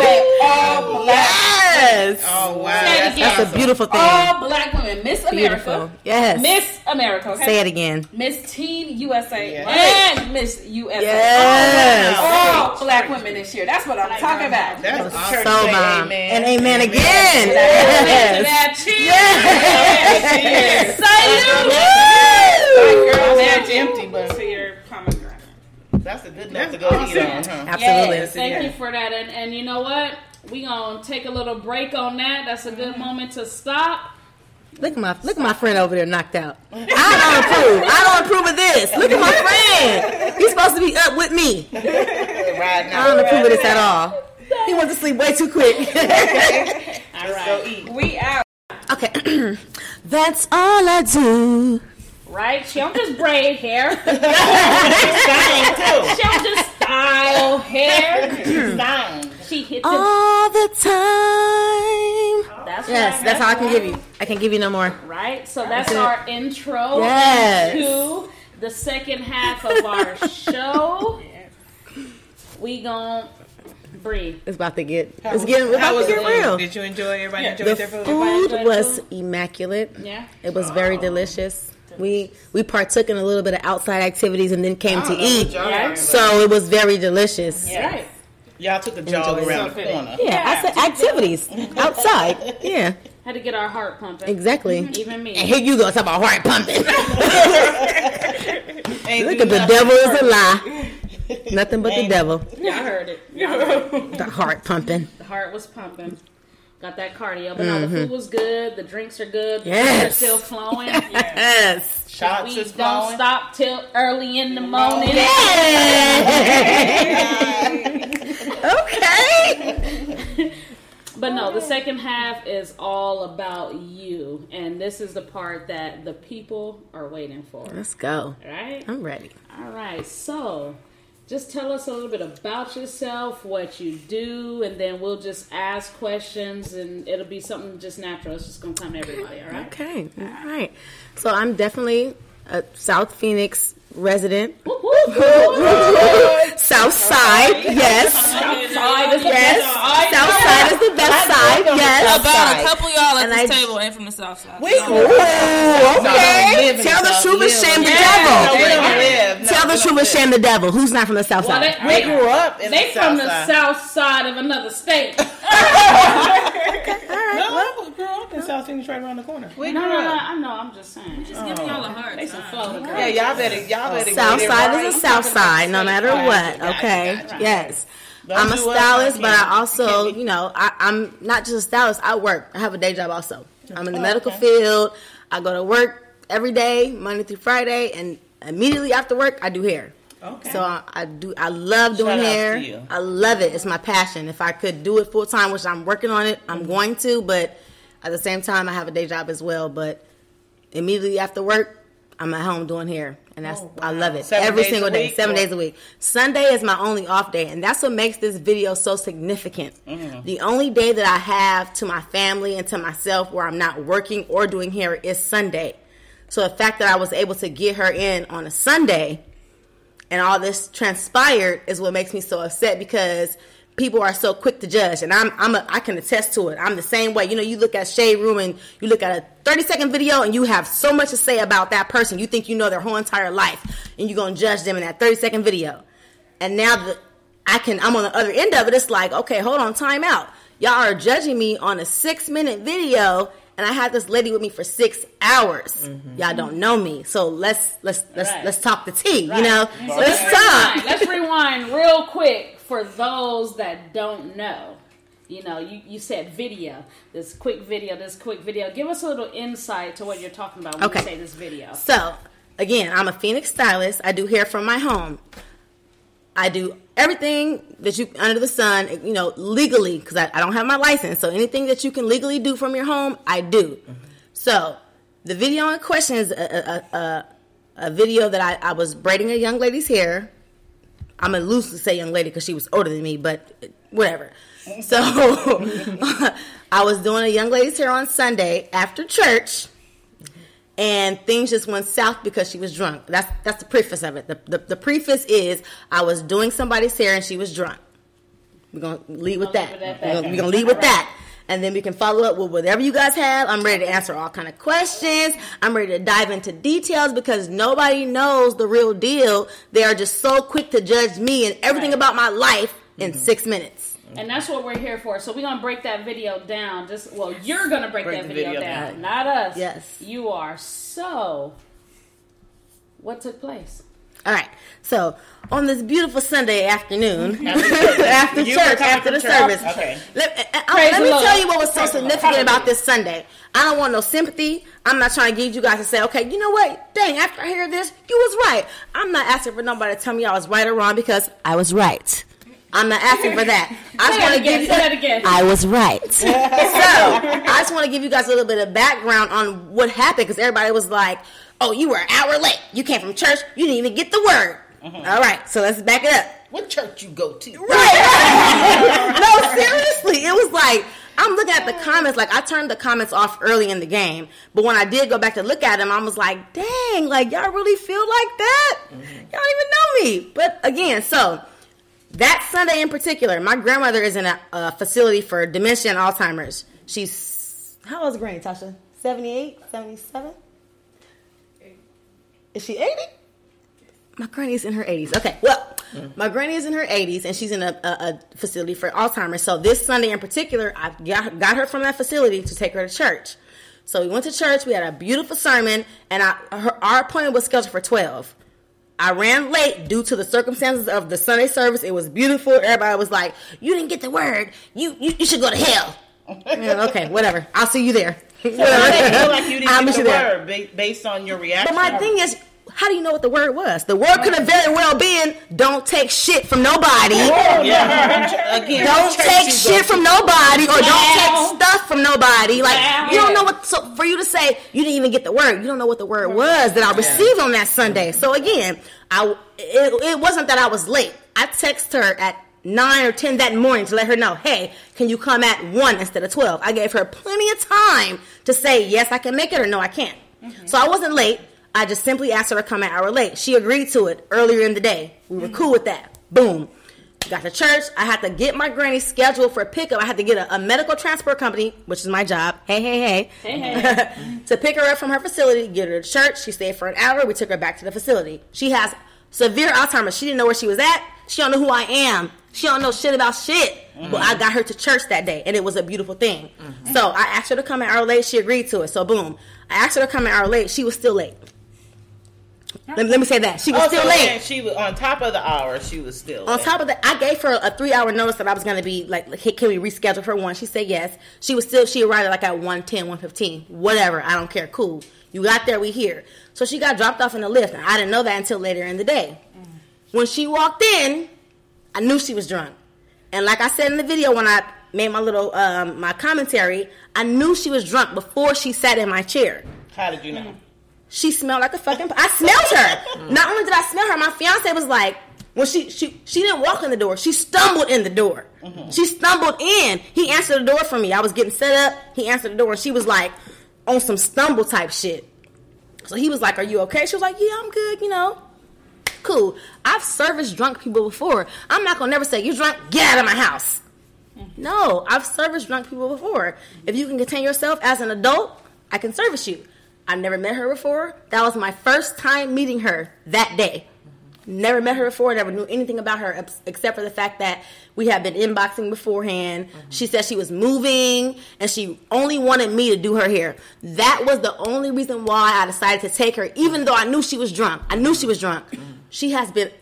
hey, all black, Yes. Oh wow, Say it that's again. That's a beautiful thing. all black women. Miss Beautiful. America. Yes. Miss America. Okay? Say it again. Miss Teen USA Yes. and Miss USA. Yes. All black women this year. That's what I'm talking about. That's awesome. So, say Mom. amen. And amen again. Yes. Yes. Black girl That's magic empty, but to your pomegranate. That's a good note to go eat on, huh? Absolutely. Yes, thank you for that. And you know what? We gonna take a little break on that. That's a good moment to stop. Look at my friend over there knocked out. I don't approve of this. Look at my friend. He's supposed to be up with me. Right now. I don't approve of this at all. He went to sleep way too quick. Let's go eat. We out. Okay. That's all I do. Right? She don't just braid hair. Stein, too. She don't just style hair. Stein. She hit the. All the time. That's Yes, right. that's all I can give you. I can give you no more. Right? So that's it. our intro Yes. to the second half of our show. We gon' breathe. It's about to get. How It's getting about was to the get food? real. Did you enjoy? Everybody The enjoyed their food? food enjoyed was food? immaculate. Yeah. It was very delicious. We partook in a little bit of outside activities and then came to eat. So it was very delicious. Yeah. Right. Y'all took a jog around the corner. Yeah, I said activities outside. Yeah, Had to get our heart pumping. exactly. Even me. And here you go, talk about heart pumping. Look at the devil is a lie. Nothing but the devil. Y'all heard it. The heart pumping. The heart was pumping. Got that cardio. But no, the food was good. The drinks are good. The Yes. drinks are still flowing. Yes. Shots We is don't flowing. stop till early in the morning. Okay. But no, the second half is all about you. And this is the part that the people are waiting for. Let's go. Right? I'm ready. All right. So just tell us a little bit about yourself, what you do, and then we'll just ask questions and it'll be something just natural. It's just going to come to everybody. All right? Okay. All right. So I'm definitely a South Phoenix resident. Whoop, whoop, whoop. South Side, yes. Outside is the Yes. best side. South Side is the best side, yes. About a couple y'all at And this I- table ain't from the South Side. Ooh, okay. live in Tell the the South. truth and shame the No, devil. we don't live. No, Tell the we truth don't and live. shame the devil. Who's not from the South Well, Side? We grew up in They the from South the Side. south side of another state. No, we grew up in South Phoenix right around the corner. We No, grew no, no. up. I know. I'm just saying. Just giving y'all a hard They some time. Florida girls. Yeah, y'all better South go there, Side right? is a South Side, no matter what. Gotcha. Okay, yes. I'm a stylist, but I also, you know, I'm not just a stylist. I work. I have a day job also. I'm in the medical field. I go to work every day, Monday through Friday, and immediately after work, I do hair. Okay. So I love doing hair. I love it. It's my passion. If I could do it full time, which I'm working on it, I'm going to. But at the same time, I have a day job as well. But immediately after work, I'm at home doing hair, and that's I love it every single day, 7 days a week. Sunday is my only off day, and that's what makes this video so significant. The only day that I have to my family and to myself where I'm not working or doing hair is Sunday. So the fact that I was able to get her in on a Sunday and all this transpired is what makes me so upset, because people are so quick to judge, and I can attest to it. I'm the same way. You know, you look at Shade Room and you look at a 30-second video and you have so much to say about that person. You think you know their whole entire life, and you're going to judge them in that 30-second video. And now I'm on the other end of it. It's like, okay, hold on, time out. Y'all are judging me on a 6-minute video, and I had this lady with me for 6 hours. Y'all don't know me, so let's talk the tea. You know, let's talk. Let's rewind real quick for those that don't know. You know, you said video. This quick video. Give us a little insight to what you're talking about when you say this video. So, again, I'm a Phoenix stylist. I do hair from my home. I do everything that you under the sun, you know, legally, because I don't have my license. So anything that you can legally do from your home, I do. So the video in question is a video that I was braiding a young lady's hair. I'm going to loosely say young lady because she was older than me, but whatever. So I was doing a young lady's hair on Sunday after church, and things just went south because she was drunk. That's the preface of it. The preface is I was doing somebody's hair and she was drunk. We're going to lead with that. We're going to lead with that. And then we can follow up with whatever you guys have. I'm ready to answer all kind of questions. I'm ready to dive into details because nobody knows the real deal. They are just so quick to judge me and everything about my life in 6 minutes. And that's what we're here for. So we're going to break that video down. You're going to break that video down. Not us. Yes. You are. So, what took place? All right. So, on this beautiful Sunday afternoon, after church, after the service, let me tell you what was so significant about this Sunday. I don't want no sympathy. I'm not trying to get you guys to say, okay, you know what? Dang, after I hear this, you was right. I'm not asking for nobody to tell me I was right or wrong because I was right. I'm not asking for that. I just want to give you that again. I was right. So I just want to give you guys a little bit of background on what happened, because everybody was like, "Oh, you were an hour late. You came from church. You didn't even get the word." All right, so let's back it up. What church you go to? Right. No, seriously, it was like I'm looking at the comments. Like I turned the comments off early in the game, but when I did go back to look at them, I was like, "Dang, like y'all really feel like that? Y'all don't even know me." But again, so. That Sunday in particular, my grandmother is in a facility for dementia and Alzheimer's. She's, how old is Granny, Tasha? 78? 77? Is she 80? My granny's in her 80s. Okay, well, my granny is in her 80s, and she's in a facility for Alzheimer's. So this Sunday in particular, I got her from that facility to take her to church. So we went to church. We had a beautiful sermon, and our appointment was scheduled for 12. I ran late due to the circumstances of the Sunday service. It was beautiful. Everybody was like, "You didn't get the word. You should go to hell." Okay, whatever. I'll see you there. So I didn't feel like you didn't get the word based on your reaction. But my thing is, how do you know what the word was? The word could have very well been, "Don't take shit from nobody." Again, don't take shit from nobody, or don't take stuff from nobody. Like you don't know what. So for you to say you didn't even get the word, you don't know what the word was that I received on that Sunday. So again, it wasn't that I was late. I texted her at 9 or 10 that morning to let her know, "Hey, can you come at 1 instead of 12?" I gave her plenty of time to say yes, I can make it, or no, I can't. So I wasn't late. I just simply asked her to come an hour late. She agreed to it earlier in the day. We were cool with that. Boom. Got to church. I had to get my granny scheduled for a pickup. I had to get a medical transport company, which is my job. Hey. To pick her up from her facility, get her to church. She stayed for an hour. We took her back to the facility. She has severe Alzheimer's. She didn't know where she was at. She don't know who I am. She don't know shit about shit. But I got her to church that day, and it was a beautiful thing. So I asked her to come an hour late. She agreed to it. So boom. I asked her to come an hour late. She was still late. Let me say that. She was still late. She was on top of the hour. She was still late. On top of that, I gave her a 3-hour notice that I was going to be like, can we reschedule for 1? She said yes. She arrived like at 1:10, 1:15. Whatever. I don't care. Cool. You got there, we here. So she got dropped off in the lift. And I didn't know that until later in the day. When she walked in, I knew she was drunk. And like I said in the video when I made my little my commentary, I knew she was drunk before she sat in my chair. How did you know? She smelled like a fucking... I smelled her. Not only did I smell her, my fiance was like... When she didn't walk in the door. She stumbled in the door. Mm-hmm. She stumbled in. He answered the door for me. I was getting set up. He answered the door. And she was like on some stumble type shit. So he was like, are you okay? She was like, yeah, I'm good, Cool. I've serviced drunk people before. I'm not going to never say, you're drunk, get out of my house. No, I've serviced drunk people before. If you can contain yourself as an adult, I can service you. I've never met her before. That was my first time meeting her that day. Never met her before. Never knew anything about her except for the fact that we had been inboxing beforehand. Mm-hmm. She said she was moving and she only wanted me to do her hair. That was the only reason why I decided to take her, even though I knew she was drunk. Mm-hmm. She has been...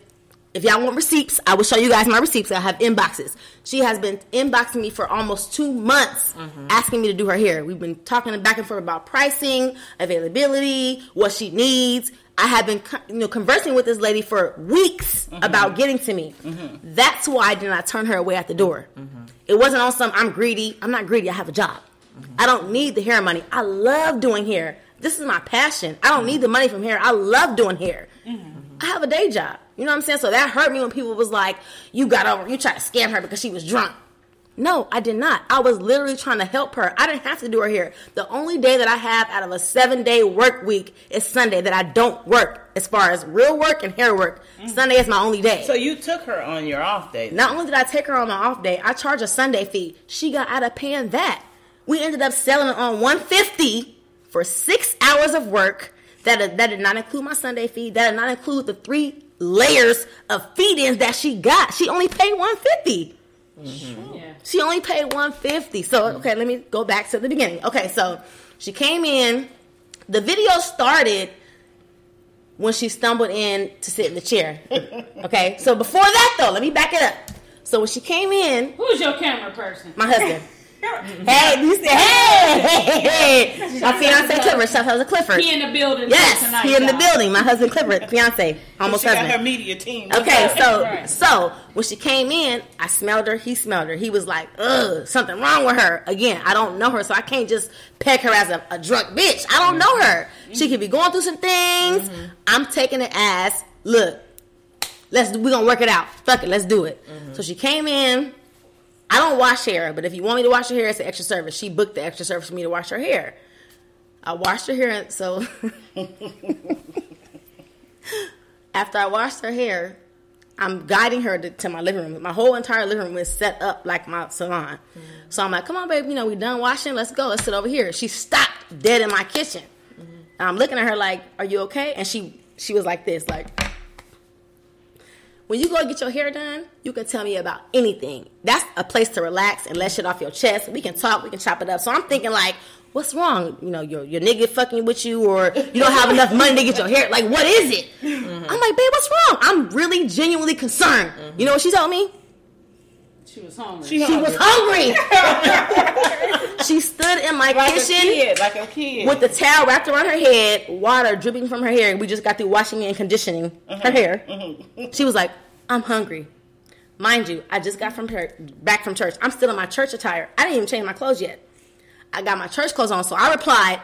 If y'all want receipts, I will show you guys my receipts. I have inboxes. She has been inboxing me for almost 2 months, asking me to do her hair. We've been talking back and forth about pricing, availability, what she needs. I have been, conversing with this lady for weeks about getting to me. Mm-hmm. That's why I did not turn her away at the door. Mm-hmm. It wasn't on some, I'm greedy. I'm not greedy. I have a job. Mm-hmm. I don't need the hair money. I love doing hair. This is my passion. I don't need the money from hair. I love doing hair. Mm-hmm. I have a day job. You know what I'm saying? So that hurt me when people was like, you tried to scam her because she was drunk. No, I did not. I was literally trying to help her. I didn't have to do her hair. The only day that I have out of a 7-day work week is Sunday that I don't work as far as real work and hair work. Mm-hmm. Sunday is my only day. So you took her on your off day. Not only did I take her on my off day, I charge a Sunday fee. She got out of paying that. We ended up selling it on $150 for 6 hours of work. That did not include my Sunday fee. That did not include the 3 layers of feed-ins that she got. She only paid $150. Mm-hmm. Yeah. She only paid $150. So, okay, let me go back to the beginning. Okay, so she came in. The video started when she stumbled in to sit in the chair. Okay, so before that, though, let me back it up. So when she came in... Who's your camera person? My husband. Hey, you said, hey. My fiance Clifford. Shout out to Clifford. He in the building. Yes, tonight, he in the building. My husband Clifford, fiance, almost she husband. Got her media team. Okay, so when she came in, I smelled her. He smelled her. He was like, ugh, something wrong with her. Again, I don't know her, so I can't just peg her as a drunk bitch. I don't know her. She could be going through some things. I'm taking it as, look, we're gonna work it out. Fuck it, let's do it. So she came in. I don't wash hair, but if you want me to wash your hair, it's an extra service. She booked the extra service for me to wash her hair. I washed her hair, so after I washed her hair, I'm guiding her to my living room. My whole entire living room is set up like my salon. So I'm like, come on, babe, we done washing. Let's go. Let's sit over here. She stopped dead in my kitchen. And I'm looking at her like, are you okay? And she was like this, like... When you go get your hair done, you can tell me about anything. That's a place to relax and let shit off your chest. We can talk, we can chop it up. So I'm thinking like, what's wrong? Your nigga fucking with you, or you don't have enough money to get your hair. Like, what is it? I'm like, babe, what's wrong? I'm really genuinely concerned. You know what she told me? She was hungry. She was hungry. She stood in my kitchen like a kid, with the towel wrapped around her head, water dripping from her hair. We just got through washing and conditioning her hair. She was like, I'm hungry. Mind you, I just got back from church. I'm still in my church attire. I didn't even change my clothes yet. I got my church clothes on, so I replied,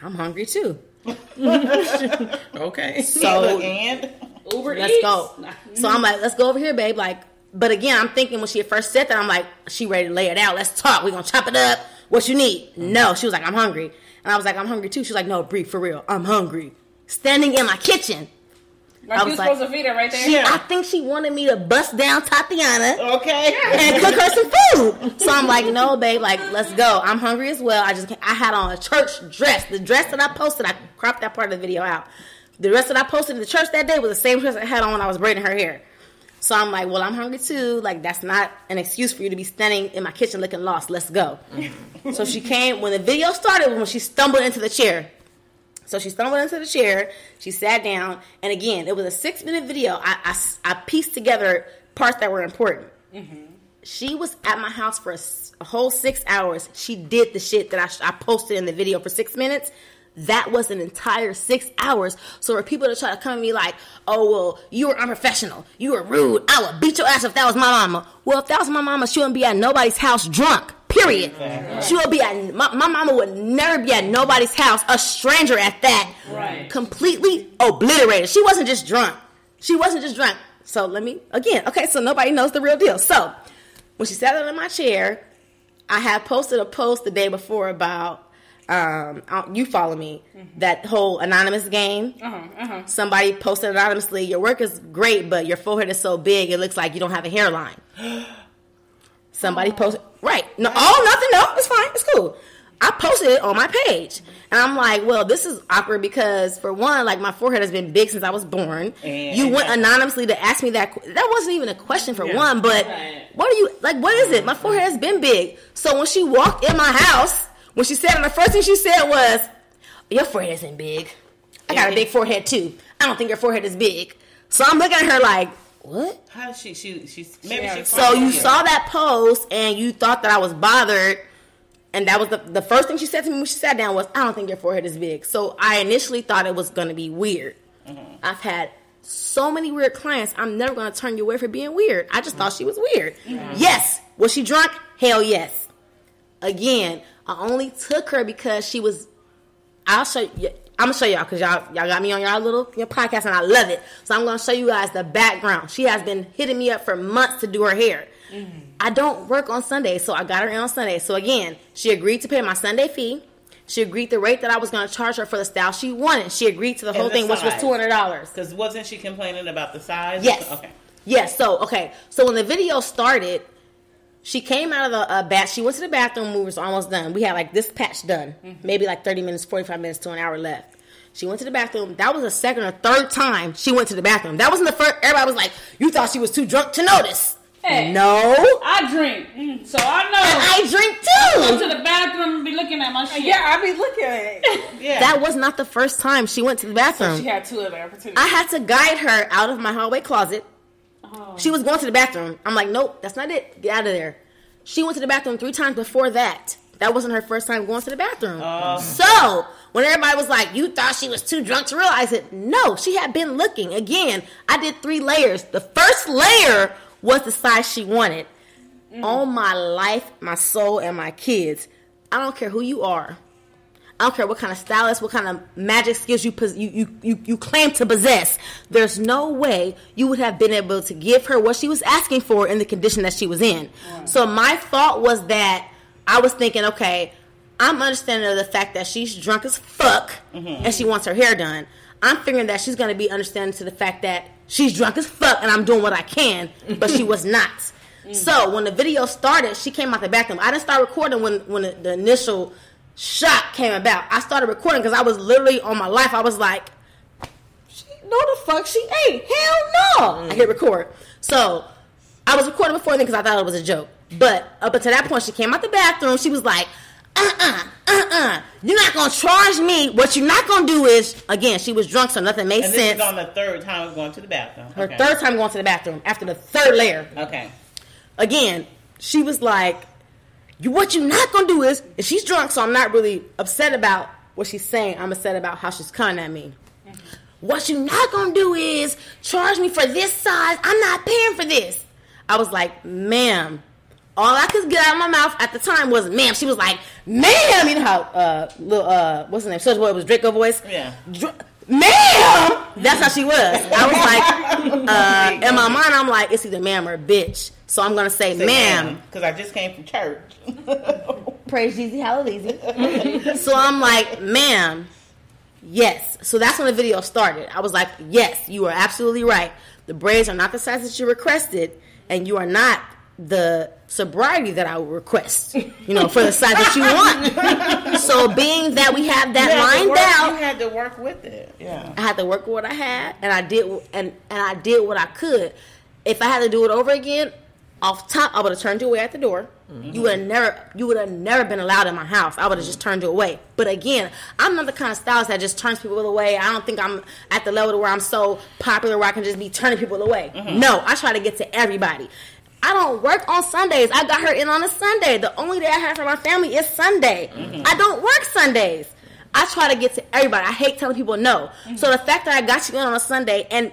I'm hungry too. Okay. So and let's go. So I'm like, let's go over here, babe. Like, but again, I'm thinking when she first said that, I'm like, she ready to lay it out. Let's talk. We're going to chop it up. What you need? No. She was like, I'm hungry. And I was like, I'm hungry too. She was like, no, Bree, for real. I'm hungry. Standing in my kitchen. Like you supposed to feed her right there? I think she wanted me to bust down Tatiana. Okay. And cook her some food. So I'm like, no, babe, like, let's go. I'm hungry as well. I had on a church dress. The dress that I posted, I cropped that part of the video out. The dress that I posted in the church that day was the same dress I had on when I was braiding her hair. So I'm like, well, I'm hungry too. Like, that's not an excuse for you to be standing in my kitchen looking lost. Let's go. So she came, when the video started, when she stumbled into the chair. So she stumbled into the chair. She sat down. And again, it was a 6-minute video. I pieced together parts that were important. Mm-hmm. She was at my house for a whole 6 hours. She did the shit that I posted in the video for 6 minutes. That was an entire 6 hours. So for people to try to come at me like, oh, well, you were unprofessional. You were rude. I would beat your ass if that was my mama. Well, if that was my mama, she wouldn't be at nobody's house drunk. Period. Right. She would be at my mama would never be at nobody's house, a stranger at that. Right. Completely obliterated. She wasn't just drunk. So let me so nobody knows the real deal. So when she sat down in my chair, I had posted a post the day before about you follow me, that whole anonymous game. Somebody posted anonymously, your work is great, but your forehead is so big it looks like you don't have a hairline. Somebody posted, right? No, nothing. No, it's fine. It's cool. I posted it on my page, and I'm like, well, this is awkward because for one, like my forehead has been big since I was born. You went anonymously to ask me that. That wasn't even a question for one, but what are you like? What is it? My forehead has been big. So when she walked in my house, when she said, the first thing she said was, your forehead isn't big. I got a big forehead too. I don't think your forehead is big. So I'm looking at her like, what? How did she so you saw that post and you thought that I was bothered, and that was the first thing she said to me when she sat down was, I don't think your forehead is big. So I initially thought it was going to be weird. I've had so many weird clients. I'm never going to turn you away for being weird. I just thought she was weird. Yes. Was she drunk? Hell yes. Again, I only took her because she was. I'll show you. I'm gonna show y'all because y'all got me on your podcast and I love it. So I'm gonna show you guys the background. She has been hitting me up for months to do her hair. I don't work on Sundays, so I got her in on Sunday. So again, she agreed to pay my Sunday fee. She agreed the rate that I was gonna charge her for the style she wanted. She agreed to the whole thing, which was $200. Because wasn't she complaining about the size? Yes. Okay. Yes. So when the video started, she came out of the bath. She went to the bathroom. We was almost done. We had like this patch done. Maybe like 30 minutes, 45 minutes to an hour left. She went to the bathroom. That was the second or third time she went to the bathroom. That wasn't the first. Everybody was like, you thought she was too drunk to notice. Hey, no. I drink. So I know. And I drink too. I go to the bathroom and be looking at my shit. Yeah, I be looking at it. Yeah. That was not the first time she went to the bathroom. So she had two other opportunities. I had to guide her out of my hallway closet. She was going to the bathroom. I'm like, nope, that's not it. Get out of there. She went to the bathroom 3 times before that. That wasn't her first time going to the bathroom. So, when everybody was like, you thought she was too drunk to realize it. No, she had been looking. Again, I did 3 layers. The first layer was the size she wanted. All my life, my soul, and my kids. I don't care who you are. I don't care what kind of stylist, what kind of magic skills you claim to possess. There's no way you would have been able to give her what she was asking for in the condition that she was in. Right. So my thought was that I was thinking, okay, I'm understanding of the fact that she's drunk as fuck and she wants her hair done. I'm figuring that she's going to be understanding to the fact that she's drunk as fuck and I'm doing what I can, but she was not. So when the video started, she came out the bathroom. I didn't start recording when the initial shock came about. I started recording because I was literally on my life. I was like, no the fuck she ain't. Hell no. I hit record. So I was recording before then because I thought it was a joke. But up until that point, she came out the bathroom. She was like, you're not going to charge me. What you're not going to do is, again, she was drunk, so nothing made sense. And this is on the third time going to the bathroom. Her third time going to the bathroom after the third layer. Okay. Again, she was like, what you're not going to do is, and she's drunk, so I'm not really upset about what she's saying. I'm upset about how she's coming at me. What you're not going to do is charge me for this size. I'm not paying for this. I was like, ma'am. All I could get out of my mouth at the time was ma'am. She was like, ma'am. You know how, what's her name? Soulja Boy was Draco voice? Yeah. Ma'am! That's how she was. I was like, in my mind, I'm like, it's either ma'am or bitch. So I'm going to say ma'am. Because I just came from church. Praise Jesus, hallelujah. So I'm like, ma'am, yes. So that's when the video started. I was like, yes, you are absolutely right. The braids are not the size that you requested, and you are not the sobriety that I would request, for the size that you want. So being that we have that lined out, you had to work with it. Yeah, I had to work with what I had, and I did, and I did what I could. If I had to do it over again, Off top, I would have turned you away at the door. Mm-hmm. You would have never been allowed in my house. I would have just turned you away. But again, I'm not the kind of stylist that just turns people away. I don't think I'm at the level where I'm so popular where I can just be turning people away. Mm-hmm. No, I try to get to everybody. I don't work on Sundays. I got her in on a Sunday. The only day I have for my family is Sunday. Mm-hmm. I don't work Sundays. I try to get to everybody. I hate telling people no. Mm-hmm. So the fact that I got you in on a Sunday and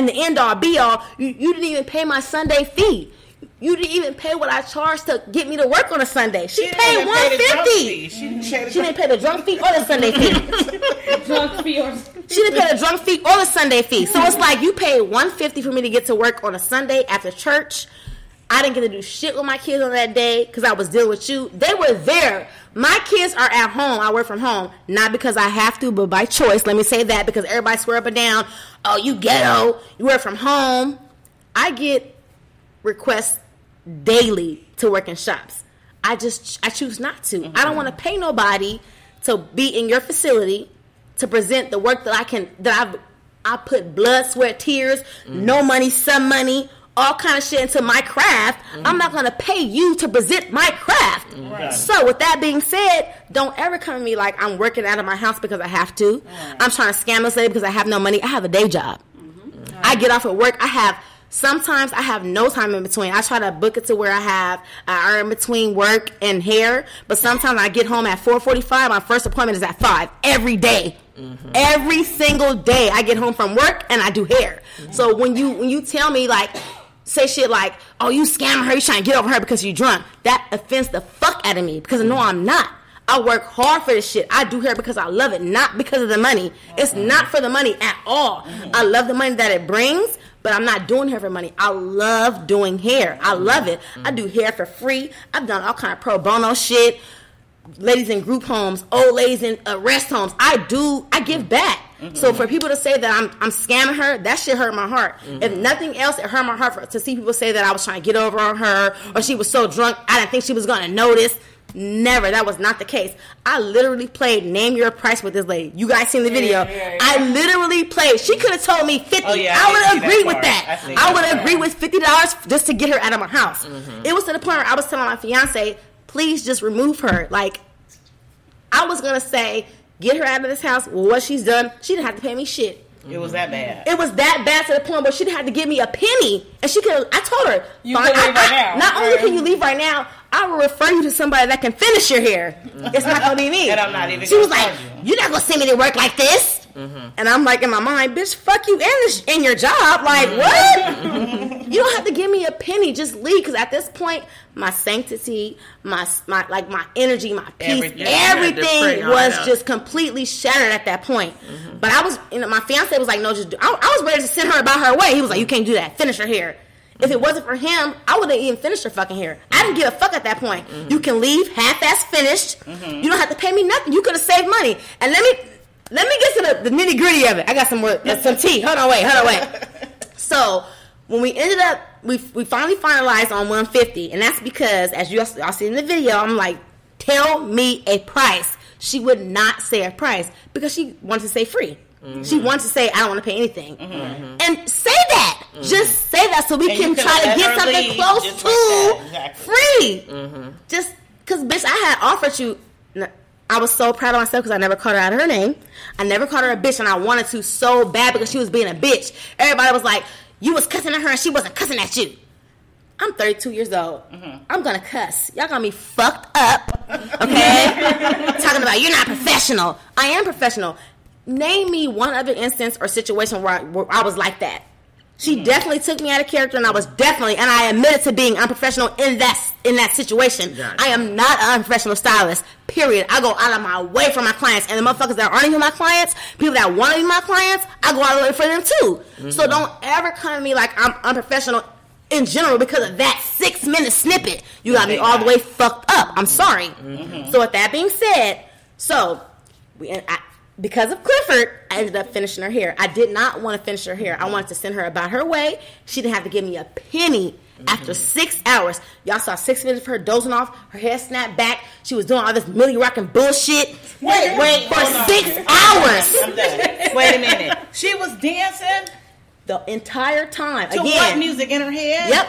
the end all be all, you didn't even pay my Sunday fee. You didn't even pay what I charged to get me to work on a Sunday. She paid $150. She didn't pay the drunk fee or the Sunday fee. She didn't pay the drunk fee or the Sunday fee. So it's like you paid $150 for me to get to work on a Sunday after church. I didn't get to do shit with my kids on that day because I was dealing with you. They were there. My kids are at home. I work from home. Not because I have to, but by choice. Let me say that because everybody swear up and down, oh, you ghetto. You work from home. I get requests daily to work in shops. I choose not to. Mm-hmm. I don't want to pay nobody to be in your facility to present the work that I put blood, sweat, tears, no money, some money, all kind of shit into my craft. Mm-hmm. I'm not going to pay you to present my craft. Right. So with that being said, don't ever come to me like I'm working out of my house because I have to. Right. I'm trying to scam this lady because I have no money. I have a day job. Mm-hmm. I get off at work. Sometimes I have no time in between. I try to book it to where I earn between work and hair. But sometimes I get home at 4:45. My first appointment is at 5 every day. Mm-hmm. Every single day I get home from work and I do hair. Mm-hmm. So when you tell me say shit like, oh, you scamming her, you trying to get over her because you drunk, that offends the fuck out of me because no, I'm not. I work hard for this shit. I do hair because I love it, not because of the money. It's not for the money at all. Mm-hmm. I love the money that it brings, but I'm not doing hair for money. I love doing hair. I love it. Mm-hmm. I do hair for free. I've done all kind of pro bono shit. Ladies in group homes, old ladies in rest homes. I give back. Mm-hmm. So for people to say that I'm scamming her, that shit hurt my heart. Mm-hmm. If nothing else, it hurt my heart to see people say that I was trying to get over on her or she was so drunk I didn't think she was going to notice. Never. That was not the case. I literally played Name Your Price with this lady. You guys seen the video. Yeah. I literally played. She could have told me $50. Oh, yeah, I would agree with that. I would agree with $50 just to get her out of my house. Mm-hmm. It was to the point where I was telling my fiance, please just remove her. Like, I was going to say, get her out of this house. Well, what she's done, she didn't have to pay me shit. It was that bad. It was that bad to the point where she didn't have to give me a penny. And she could. I told her, you can leave right now. Not only can you leave right now, I will refer you to somebody that can finish your hair. Mm-hmm. It's not going to be me. And I'm not even. She was like, you're not going to send me to work like this. Mm-hmm. And I'm like in my mind, bitch, fuck you and your job. Like, what? Mm-hmm. You don't have to give me a penny. Just leave. Because at this point, my sanctity, my energy, my peace, everything was just completely shattered at that point. Mm-hmm. But I was, my fiance was like, no, just do. I was ready to send her about her way. He was like, you can't do that. Finish her hair. If it wasn't for him, I wouldn't even finish her fucking hair. I didn't give a fuck at that point. Mm-hmm. You can leave half-ass finished. Mm-hmm. You don't have to pay me nothing. You could have saved money. And let me get to the nitty gritty of it. I got some tea. Hold on, wait. So when we ended up, we finally finalized on 150, and that's because as y'all see in the video, I'm like, tell me a price. She would not say a price because she wanted to say free. Mm-hmm. She wants to say, I don't want to pay anything. Mm-hmm. And say that. Mm-hmm. Just say that so we can try to get something close to free. Mm-hmm. Just because, bitch, I had offered you. I was so proud of myself because I never called her out of her name. I never called her a bitch, and I wanted to so bad because she was being a bitch. Everybody was like, you was cussing at her and she wasn't cussing at you. I'm 32 years old. Mm-hmm. I'm going to cuss. Y'all got me fucked up. Okay? Talking about you're not professional. I am professional. Name me one other instance or situation where I was like that. She definitely took me out of character, and I admitted to being unprofessional in that situation. Gotcha. I am not an unprofessional stylist, period. I go out of my way for my clients, and the motherfuckers that aren't even my clients, people that want to be my clients, I go out of the way for them too. Mm-hmm. So don't ever come to me like I'm unprofessional in general because of that 6-minute snippet. You got me all the way fucked up. I'm sorry. Mm-hmm. So with that being said, because of Clifford, I ended up finishing her hair. I did not want to finish her hair. I wanted to send her about her way. She didn't have to give me a penny. Mm-hmm. After 6 hours. Y'all saw 6 minutes of her dozing off. Her hair snapped back. She was doing all this Millie rockin' bullshit. Wait. For 6 hours. I'm done. Wait a minute. She was dancing the entire time. To what music in her head? Yep.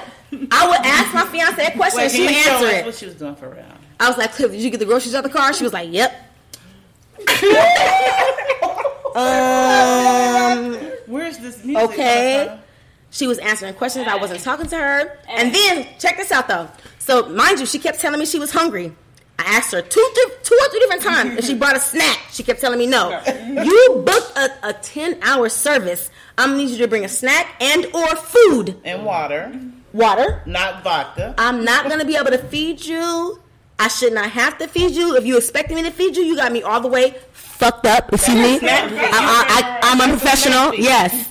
I would ask my fiance a question and she would answer it. What she was doing for real? I was like, Cliff, did you get the groceries out the car? She was like, yep. Where's this music? Okay. She was answering questions. I wasn't talking to her. And then, check this out, though. So, mind you, she kept telling me she was hungry. I asked her two or three different times if she brought a snack. She kept telling me no. You booked a 10-hour service. I'm going to need you to bring a snack and or food. And water. Water. Not vodka. I'm not going to be able to feed you. I should not have to feed you. If you expected me to feed you, you got me all the way fucked up. You see me? I'm a professional. Yes.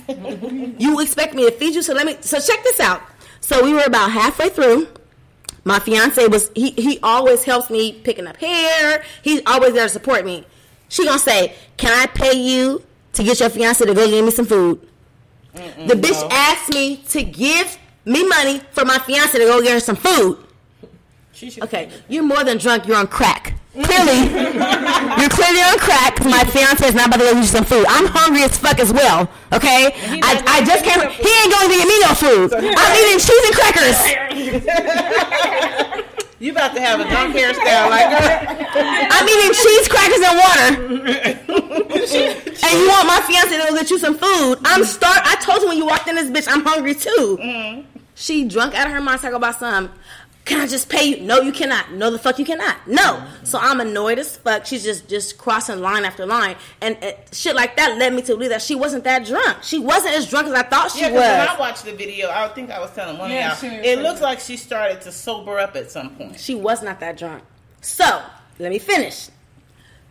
You expect me to feed you, so check this out. So we were about halfway through. My fiance was, he always helps me picking up hair. He's always there to support me. She gonna say, can I pay you to get your fiance to go get me some food? The bitch asked me to give me money for my fiance to go get her some food. Okay, you're more than drunk, you're on crack. Clearly, you're clearly on crack because my fiance is not about to go get you some food. I'm hungry as fuck as well, okay? I just can't, he ain't going to get me no food. I'm eating cheese and crackers. You about to have a drunk hairstyle like her. I'm eating cheese, crackers, and water. And you want my fiance to go get you some food. I told you when you walked in this bitch, I'm hungry too. She drunk out of her mind talking about some, can I just pay you? No, you cannot. No, the fuck you cannot. No. So I'm annoyed as fuck. She's just crossing line after line. And shit like that led me to believe that she wasn't that drunk. She wasn't as drunk as I thought she was. When I watched the video, I think I was telling one of y'all, it looks like she started to sober up at some point. She was not that drunk. So, let me finish.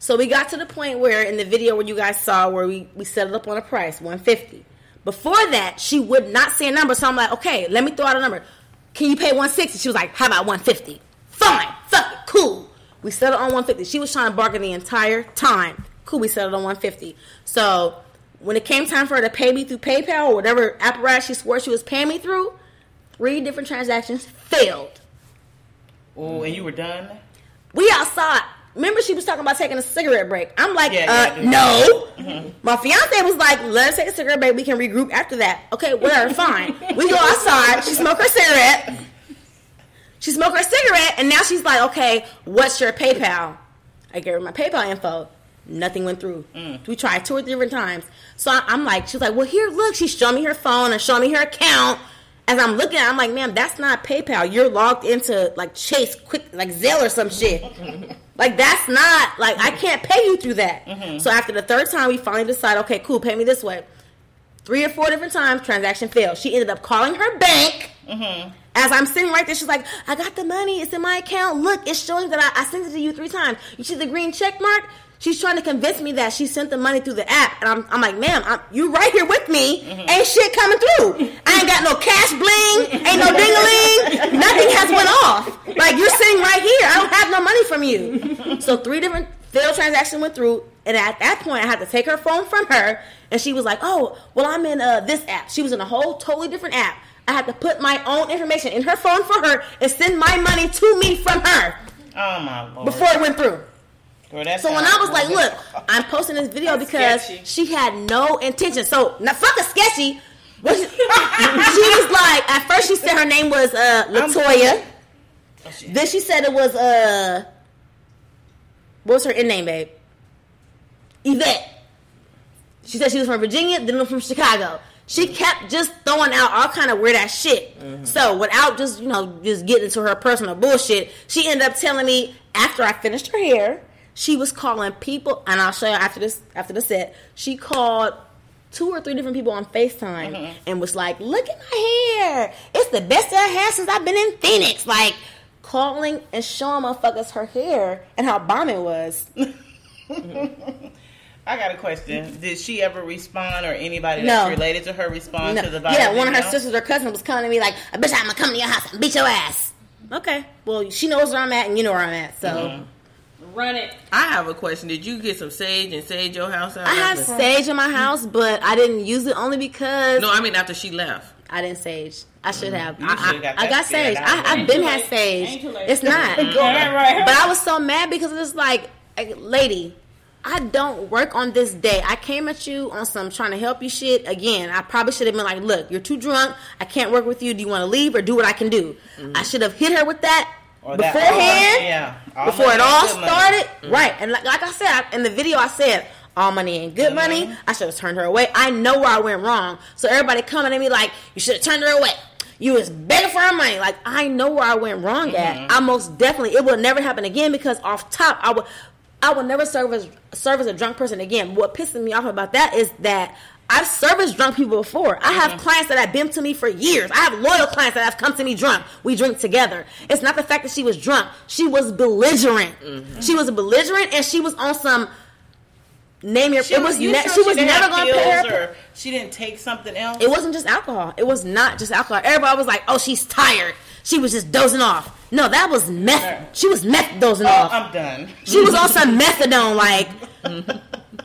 So we got to the point where in the video where you guys saw where we set it up on a price, $150. Before that, she would not say a number. So I'm like, okay, let me throw out a number. Can you pay $160? She was like, how about $150? Fine. Fuck it. Cool. We settled on $150. She was trying to bargain the entire time. Cool. We settled on $150. So when it came time for her to pay me through PayPal or whatever apparatus she swore she was paying me through, 3 different transactions failed. Oh, and you were done? We outside. Remember she was talking about taking a cigarette break. I'm like, no. My fiance was like, let us take a cigarette break. We can regroup after that. Okay, whatever, fine. We go outside. She smoked her cigarette. And now she's like, okay, what's your PayPal? I gave her my PayPal info. Nothing went through. We tried 2 or 3 different times. So I'm like, she's like, well, here, look. She's showing me her phone and showing me her account. As I'm looking at it, I'm like, ma'am, that's not PayPal. You're logged into, like, Chase, Quick, like, Zelle or some shit. Like, that's not, like, I can't pay you through that. So after the 3rd time, we finally decided, okay, cool, pay me this way. 3 or 4 different times, transaction failed. She ended up calling her bank. As I'm sitting right there, she's like, I got the money. It's in my account. Look, it's showing that I sent it to you 3 times. You see the green check mark? She's trying to convince me that she sent the money through the app. And I'm like, ma'am, you right here with me. Ain't shit coming through. I ain't got no cash bling. Ain't no ding-a-ling. Nothing has went off. Like, you're sitting right here. I don't have no money from you. So 3 different failed transactions went through. And at that point, I had to take her phone from her. And she was like, oh, well, I'm in this app. She was in a whole totally different app. I had to put my own information in her phone for her and send my money to me from her. Oh, my Lord. Before it went through. Girl, so when I was like, look, I'm posting this video because she had no intention. So, now fuck a sketchy. She was like, at first she said her name was Latoya. Then she said it was, what was her name, babe? Yvette. She said she was from Virginia, then from Chicago. She kept just throwing out all kind of weird ass shit. So without just getting into her personal bullshit, she ended up telling me after I finished her hair, she was calling people, and I'll show you after the set. She called 2 or 3 different people on FaceTime and was like, "Look at my hair! It's the best I had since I've been in Phoenix." Like calling and showing motherfuckers her hair and how bomb it was. I got a question. Did she ever respond, or anybody that's related to her respond to the viral Yeah, one of her video? sisters or cousins was coming to me like, "Bitch, I'm gonna come to your house and beat your ass." Okay, well, she knows where I'm at, and you know where I'm at, so. Run it. I have a question. Did you get some sage and sage your house out? I have sage in my house, but I didn't use it only because... No, I mean after she left. I didn't sage. I should have. I got sage. I've been had sage. It's not. But I was so mad because it's like, lady, I don't work on this day. I came at you on some trying to help you shit. Again, I probably should have been like, look, you're too drunk. I can't work with you. Do you want to leave or do what I can do? I should have hit her with that beforehand. Before it all started. Right. And like I said, in the video I said, all money ain't good money. I should have turned her away. I know where I went wrong. So everybody coming at me like, you should have turned her away. You was begging for her money. Like, I know where I went wrong at. I most definitely, it will never happen again because off top, I will never serve as a drunk person again. What pisses me off about that is that I've serviced drunk people before. I have clients that have been to me for years. I have loyal clients that have come to me drunk. We drink together. It's not the fact that she was drunk. She was belligerent. She was belligerent and she was on some name your... She was never going to pay her... She didn't take something else? It wasn't just alcohol. It was not just alcohol. Everybody was like, oh, she's tired. She was just dozing off. No, that was meth. She was meth dozing off. I'm done. She was on some methadone. Like,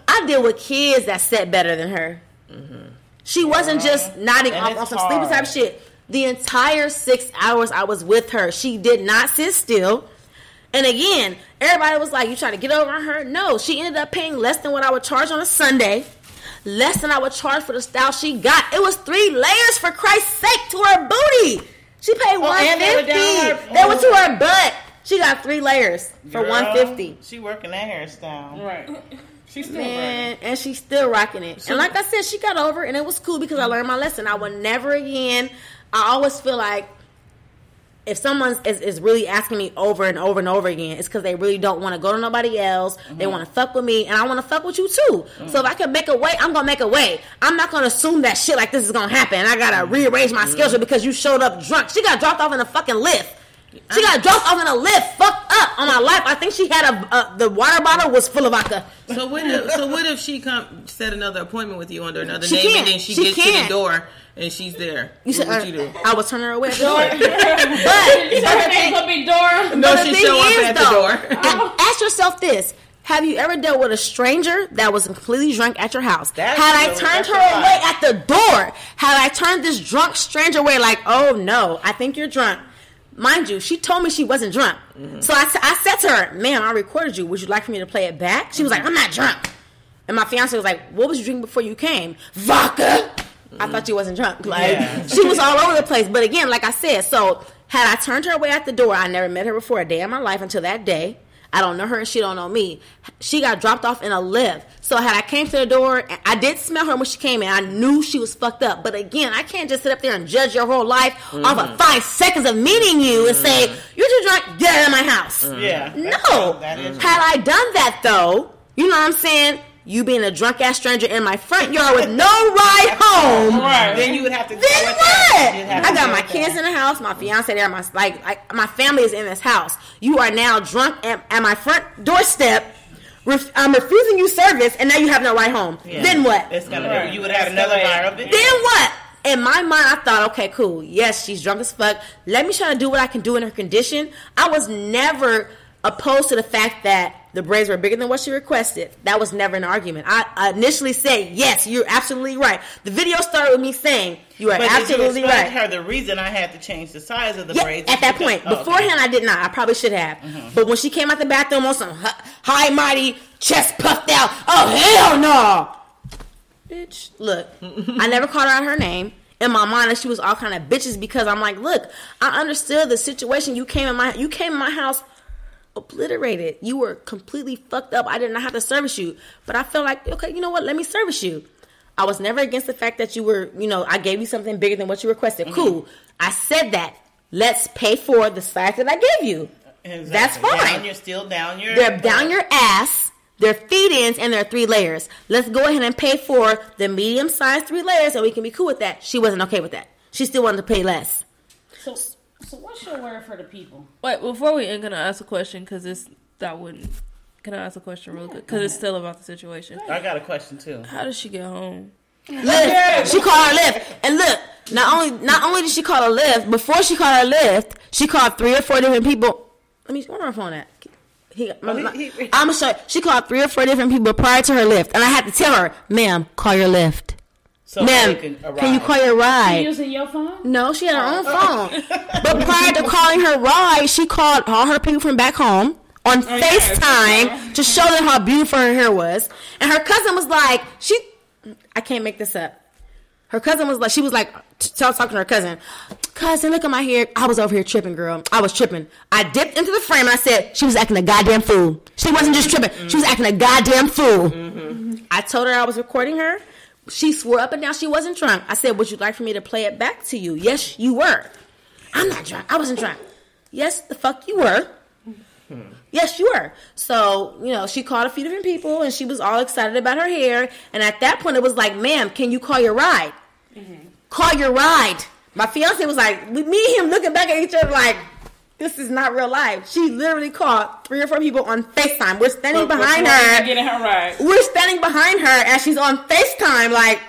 I deal with kids that set better than her. She wasn't just nodding off on some sleepy type shit. The entire 6 hours I was with her, she did not sit still. And again, everybody was like, you trying to get over on her? No, she ended up paying less than what I would charge on a Sunday. Less than I would charge for the style she got. It was 3 layers, for Christ's sake, to her booty. She paid $150. They were to her butt. She got 3 layers for $150. She working that hairstyle. Right. She's still rocking. And she's still rocking it. And like I said, she got over it, and it was cool because I learned my lesson. I would never again. I always feel like if someone is really asking me over and over and over again, it's because they really don't want to go to nobody else. They want to fuck with me, and I want to fuck with you too. So if I can make a way, I'm going to make a way. I'm not going to assume that shit like this is going to happen. I got to rearrange my schedule because you showed up drunk. She got dropped off in a fucking lift. She got dropped off in a lift, fucked up on my life. I think she had the water bottle was full of vodka. So what if she set another appointment with you under another name and then she gets to the door and she's there? What would you do? I would turn her away at the door. But she show up at the door. Ask yourself this. Have you ever dealt with a stranger that was completely drunk at your house? Had I turned her away at the door, had I turned this drunk stranger away like, oh no, I think you're drunk. Mind you, she told me she wasn't drunk. So I said to her, ma'am, I recorded you. Would you like for me to play it back? She was like, I'm not drunk. And my fiance was like, what was you drinking before you came? Vodka. I thought you wasn't drunk. Like, she was all over the place. But again, like I said, so had I turned her away at the door, I never met her before a day in my life until that day. I don't know her and she don't know me. She got dropped off in a lift. So had I came to the door, I did smell her when she came in. I knew she was fucked up. But again, I can't just sit up there and judge your whole life off of 5 seconds of meeting you and say, you're too drunk, get out of my house. Yeah. No. Had I done that though, you know what I'm saying? You being a drunk ass stranger in my front yard with no ride home. Right. Then you would have to. Then what? I got my kids in the house, my fiance there, my family is in this house. You are now drunk at my front doorstep. I'm refusing you service, and now you have no ride home. Yeah. Then what? It's gonna. You would have another viral video. Then what? In my mind, I thought, okay, cool. Yes, she's drunk as fuck. Let me try to do what I can do in her condition. I was never opposed to the fact that the braids were bigger than what she requested. That was never an argument. I initially said, yes, you're absolutely right. The video started with me saying, you are absolutely right. Did you explain to her the reason I had to change the size of the braids? At that point. Beforehand, I did not. I probably should have. But when she came out the bathroom on some high, mighty, chest puffed out, oh, hell no. Bitch, look, I never called her out her name. In my mind, she was all kind of bitches because I'm like, look, I understood the situation. You came in my house obliterated. You were completely fucked up. I did not have to service you. But I felt like, okay, you know what? Let me service you. I was never against the fact that you were, I gave you something bigger than what you requested. Cool. I said that. Let's pay for the size that I gave you. Exactly. That's fine. They're down your ass. They're feed-ins and they're 3 layers. Let's go ahead and pay for the medium-sized 3 layers and we can be cool with that. She wasn't okay with that. She still wanted to pay less. So what's your word for the people? Wait, before we end, can I ask a question? Can I ask a question real quick? Because it's still about the situation. I got a question too. How did she get home? Lift. She called her lift. And look, not only did she call her lift, before she called her lift, she called 3 or 4 different people. Where my phone at? I'm gonna show you. She called 3 or 4 different people prior to her lift. And I had to tell her, ma'am, call your lift. So ma'am, can you call your ride? She using your phone? No, she had her own phone. But prior to calling her ride, she called all her people from back home. on FaceTime to show them how beautiful her hair was. And her cousin was like, I can't make this up. Her cousin was like, she was like, talking to her cousin, look at my hair. I was over here tripping, girl. I was tripping. I dipped into the frame and I said, she was acting a goddamn fool. She wasn't just tripping. She was acting a goddamn fool. I told her I was recording her. She swore up and down she wasn't drunk. I said, would you like for me to play it back to you? Yes, you were. I'm not drunk. I wasn't drunk. Yes, the fuck you were. Yes, you were. So, she called a few different people, and she was all excited about her hair. And at that point, it was like, ma'am, can you call your ride? Call your ride. My fiance was like, me and him looking back at each other like, this is not real life. She literally called 3 or 4 people on FaceTime. We're standing behind her. Getting her right. We're standing behind her, and she's on FaceTime like,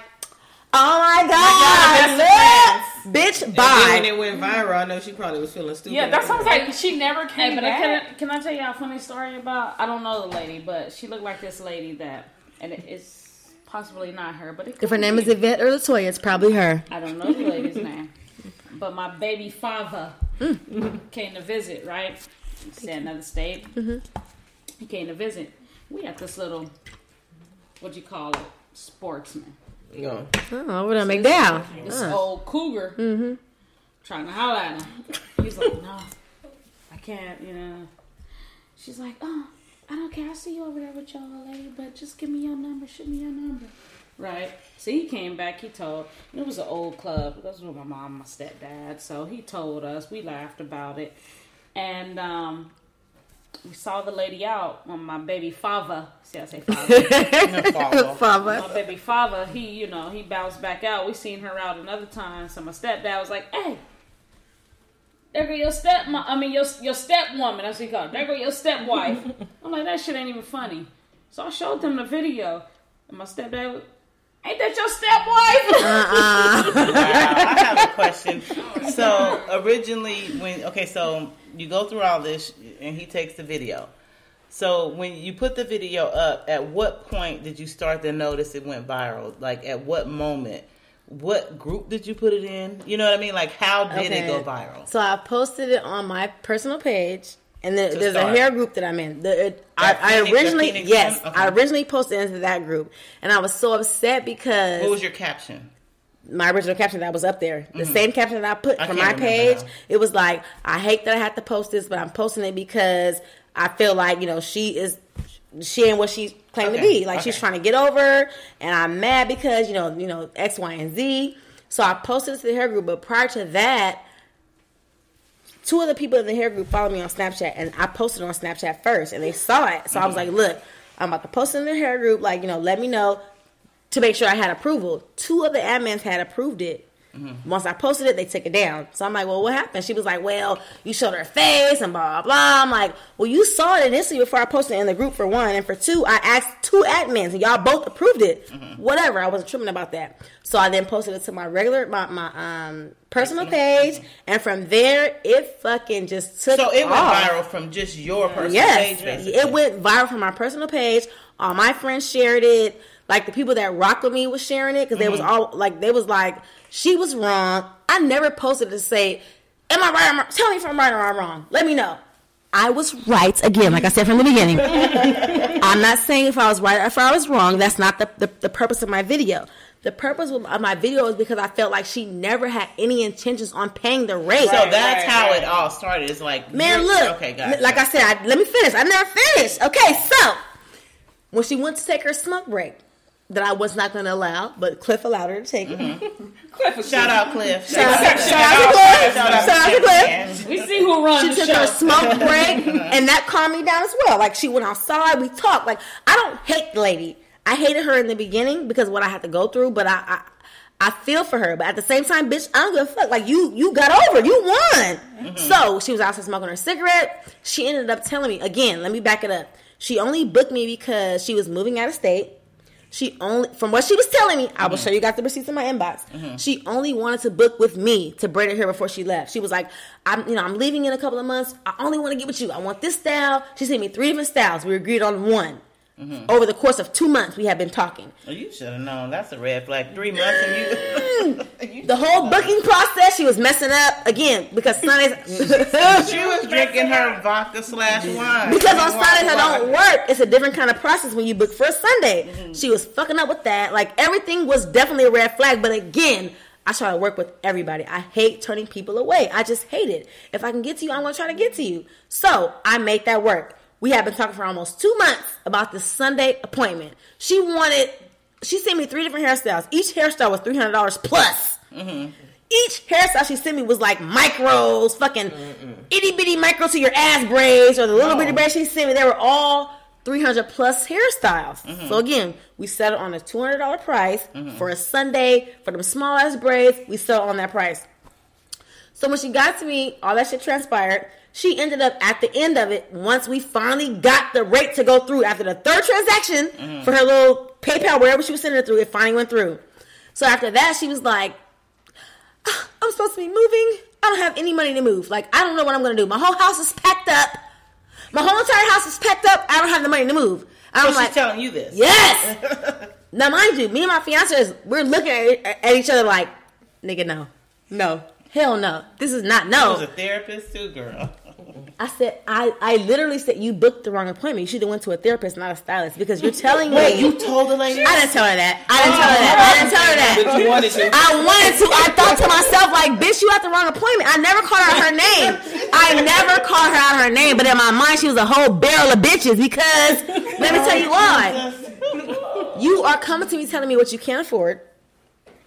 oh my God, bitch, bye. And then when it went viral, I know she probably was feeling stupid. Yeah, that sounds like she never came back. Can I tell you a funny story about? I don't know the lady, but she looked like this lady and it's possibly not her, but if her name is Yvette or Latoya, it's probably her. I don't know the lady's name, but my baby father came to visit. Right, he's in another state. He came to visit. We had this little, what you call it, sportsman. No. Oh, over there, McDowell. This old cougar trying to holler at him. He's like, no, I can't, She's like, oh, I don't care. I see you over there with y'all, lady, but just give me your number. Shoot me your number. Right? So he came back. He told, it was an old club. It was with my mom and my stepdad. So he told us. We laughed about it. And we saw the lady out when my baby father. See, I say father. Father. My baby father, he bounced back out. We seen her out another time. So my stepdad was like, hey, there go your your stepwoman. That's what he called it. There go your stepwife. I'm like, that shit ain't even funny. So I showed them the video. And my stepdad was, ain't that your stepwife? I have a question. So originally, so you go through all this and he takes the video. So when you put the video up, at what point did you start to notice it went viral? Like at what moment? What group did you put it in? You know what I mean? Like how did it go viral? So I posted it on my personal page. And there's a hair group that I'm in. I originally posted into that group, and I was so upset because what was your caption? My original caption that was up there, the same caption that I put for my page. It was like, I hate that I have to post this, but I'm posting it because I feel like she ain't what she claimed to be. Like she's trying to get over, and I'm mad because X, Y, and Z. So I posted it to the hair group, but prior to that, 2 of the people in the hair group followed me on Snapchat, and I posted on Snapchat first, and they saw it. So I was like, look, I'm about to post it in the hair group, let me know to make sure I had approval. 2 of the admins had approved it. Once I posted it, they took it down. So I'm like, well, what happened? She was like, well, you showed her face and blah, blah, blah. I'm like, well, you saw it initially before I posted it in the group for 1. And for 2, I asked 2 admins and y'all both approved it. Whatever. I wasn't tripping about that. So I then posted it to my my personal page. And from there, it fucking just took off. So it went viral from just your personal page, basically. It went viral from my personal page. All my friends shared it. Like the people that rock with me was sharing it because they was all like, they was like, she was wrong. I never posted to say, am I right? Tell me if I'm right or I'm wrong. Let me know. I was right again, like I said from the beginning. I'm not saying if I was right or if I was wrong. That's not the purpose of my video. The purpose of my video is because I felt like she never had any intentions on paying the rate. So that's how it all started. It's like, man, look. Okay, guys. Like I said, let me finish. I never finished. Okay, so when she went to take her smoke break, that I was not going to allow, but Cliff allowed her to take it. Shout out Cliff. Shout out to Cliff. We see who runs the show. She took her smoke break, and that calmed me down as well. Like, she went outside, we talked. Like, I don't hate the lady. I hated her in the beginning because of what I had to go through, but I feel for her. But at the same time, bitch, I don't give a fuck. Like, you got over. You won. So, she was outside smoking her cigarette. She ended up telling me, again, let me back it up. She only booked me because she was moving out of state. From what she was telling me, I will show you, got the receipts in my inbox. She only wanted to book with me to braid her hair before she left. She was like, I'm leaving in a couple of months. I only want to get with you. I want this style. She sent me 3 different styles. We agreed on 1. Over the course of 2 months, we have been talking. Oh, you should have known. That's a red flag. 3 months and you... The whole booking process, she was messing up again because Sundays. She was drinking her vodka / wine. Because on Sundays I don't work. It's a different kind of process when you book for a Sunday. She was fucking up with that. Like, everything was definitely a red flag. But again, I try to work with everybody. I hate turning people away. I just hate it. If I can get to you, I'm going to try to get to you. So I made that work. We have been talking for almost 2 months about this Sunday appointment. She sent me 3 different hairstyles. Each hairstyle was $300 plus. Each hairstyle she sent me was like micros, fucking itty bitty micro to your ass braids, or the little bitty braids she sent me. They were all 300 plus hairstyles. So again, we settled on a $200 price for a Sunday for them small ass braids. We settled on that price. So when she got to me, all that shit transpired. She ended up at the end of it, once we finally got the rate to go through after the 3rd transaction for her little PayPal, wherever she was sending it through, it finally went through. So after that, she was like, I'm supposed to be moving. I don't have any money to move. Like, I don't know what I'm going to do. My whole house is packed up. My whole entire house is packed up. I don't have the money to move. So she's telling you this? Yes. Now, mind you, me and my fiance, we're looking at each other like, nigga, no. No. Hell no. This is not no. She was a therapist too, girl. I said, I literally said, you booked the wrong appointment. You should have went to a therapist, not a stylist, because you're telling me. Wait, you told the lady? I didn't tell her that. I didn't tell her that. But you wanted to. I wanted to. I thought to myself, like, bitch, you at the wrong appointment. I never called her out her name. I never called her out her name, but in my mind, she was a whole barrel of bitches, because, let me tell you why. You are coming to me telling me what you can't afford.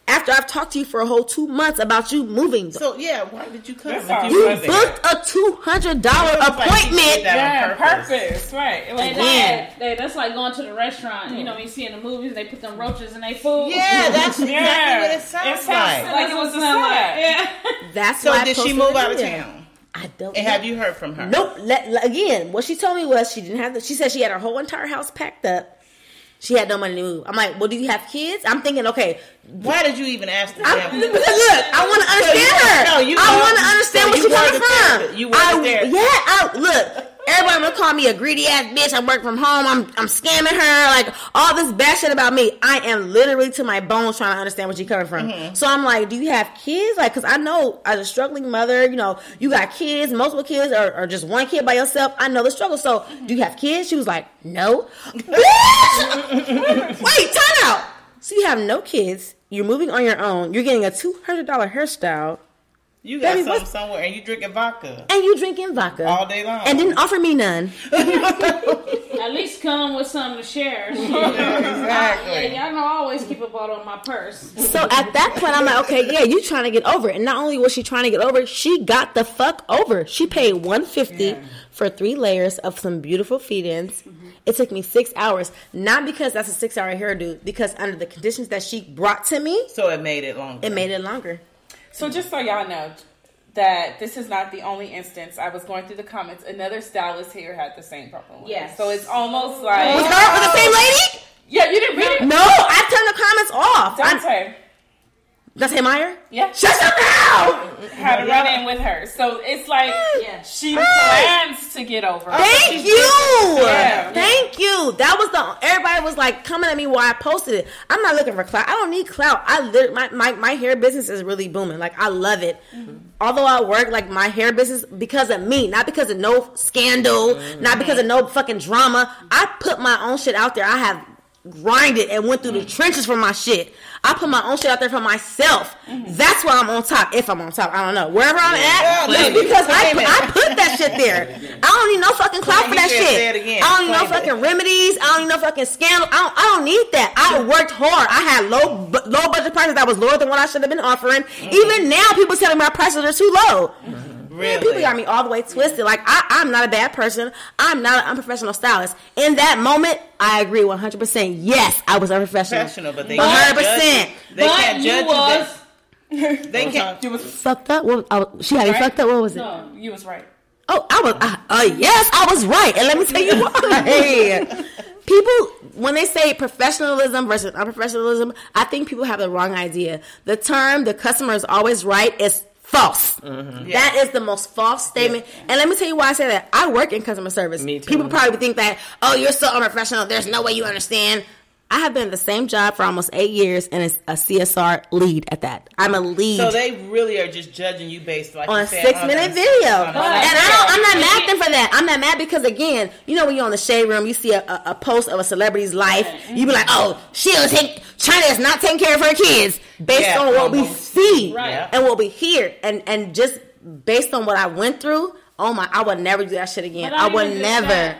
After I've talked to you for a whole 2 months about you moving. So, yeah, why did you come? You booked a $200 appointment. Yeah, purpose. Right. That's like going to the restaurant. You know, when you see in the movies, they put them roaches in their food. Yeah, that's exactly what it sounds like. Like it was a setup. Yeah. That's so why did she move out of town? I don't And know. have you heard from her? Nope. Again, what she told me was she didn't have she said she had her whole entire house packed up. She had no money to move. I'm like, well, do you have kids? I'm thinking, okay. Why did you even ask this? Look, I want to understand her. I want to understand where she's coming from. You were there. Yeah, look. Everybody gonna call me a greedy ass bitch. I work from home. I'm scamming her. Like, all this bad shit about me. I am literally to my bones trying to understand where she's coming from. So I'm like, do you have kids? Like, because I know as a struggling mother, you know, you got kids, multiple kids, or just one kid by yourself. I know the struggle. So do you have kids? She was like, no. Bitch! Wait, time out. So you have no kids. You're moving on your own. You're getting a $200 hairstyle. You got something somewhere, and you drinking vodka. And you drinking vodka. All day long. And didn't offer me none. At least come with something to share. Exactly. Y'all know I always keep a bottle in my purse. So at that point, I'm like, okay, yeah, you trying to get over it. And not only was she trying to get over it, she got the fuck over. She paid $150 for 3 layers of some beautiful feed-ins. It took me 6 hours. Not because that's a 6-hour hairdo, because under the conditions that she brought to me. So it made it longer. It made it longer. So just so y'all know that this is not the only instance. I was going through the comments. Another stylist here had the same problem. Yes. So it's almost like... Was the same lady? Yeah, you didn't read it? No, I turned the comments off. Dante. Dante Meyer? Yeah. Shut up now! Had a run in with her. So it's like she plans to get over it. Thank you! Yeah. Thank you. That was everybody was like coming at me while I posted it. I'm not looking for clout. I don't need clout. My hair business is really booming. Like, I love it. Although I work like my hair business because of me, not because of no scandal, not because of no fucking drama. I put my own shit out there. I have grinded and went through the trenches for my shit. I put my own shit out there for myself. That's why I'm on top. If I'm on top, I don't know. Wherever I'm at, it's because I put that shit there. I don't need no fucking clout for that shit. I don't need no fucking remedies. I don't need no fucking scandal. I don't need that. I worked hard. I had low budget prices that was lower than what I should have been offering. Even now, people telling my prices are too low. Really? Man, people got me all the way twisted. Like, I'm not a bad person. I'm not an unprofessional stylist. In that moment, I agree 100%. Yes, I was unprofessional. But they 100%. They can't judge you. They can't. You was Fucked up? She had me fucked up? What was it? No, you was right. Oh, yes, I was right. And let me tell you why. People, when they say professionalism versus unprofessionalism, I think people have the wrong idea. The term, the customer is always right, is false. That is the most false statement. And let me tell you why I say that. I work in customer service. Me too. People probably think that, oh, you're so unprofessional. There's no way you understand. I have been in the same job for almost 8 years, and it's a CSR lead at that. I'm a lead. So they really are just judging you based like on you a said, 6-minute video. And I'm not mad at them for that. I'm not mad because, again, you know when you're on the shade room, you see a post of a celebrity's life, you be like, oh, China is not taking care of her kids based on what we see and what we hear. And just based on what I went through, I would never do that shit again. I would never.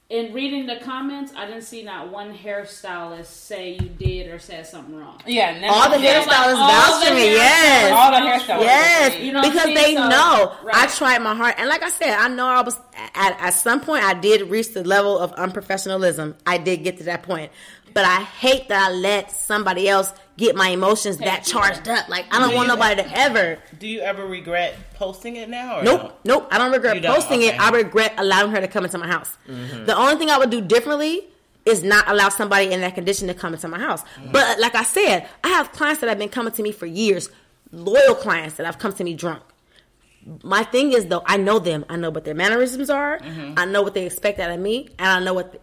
In reading the comments, I didn't see not one hairstylist say you did or said something wrong. Yeah, all the hairstylists vouch for me. Yes, all the hairstylists. Yes, you know because they know right. I tried my heart, and like I said, I know I was at some point I did reach the level of unprofessionalism. I did get to that point, but I hate that I let somebody else get my emotions that charged up. Like, I don't want nobody to ever. Do you ever regret posting it now? Or Nope. I don't regret posting it. I regret allowing her to come into my house. The only thing I would do differently is not allow somebody in that condition to come into my house. But like I said, I have clients that have been coming to me for years, loyal clients that have come to me drunk. My thing is, though, I know them. I know what their mannerisms are. I know what they expect out of me, and I know what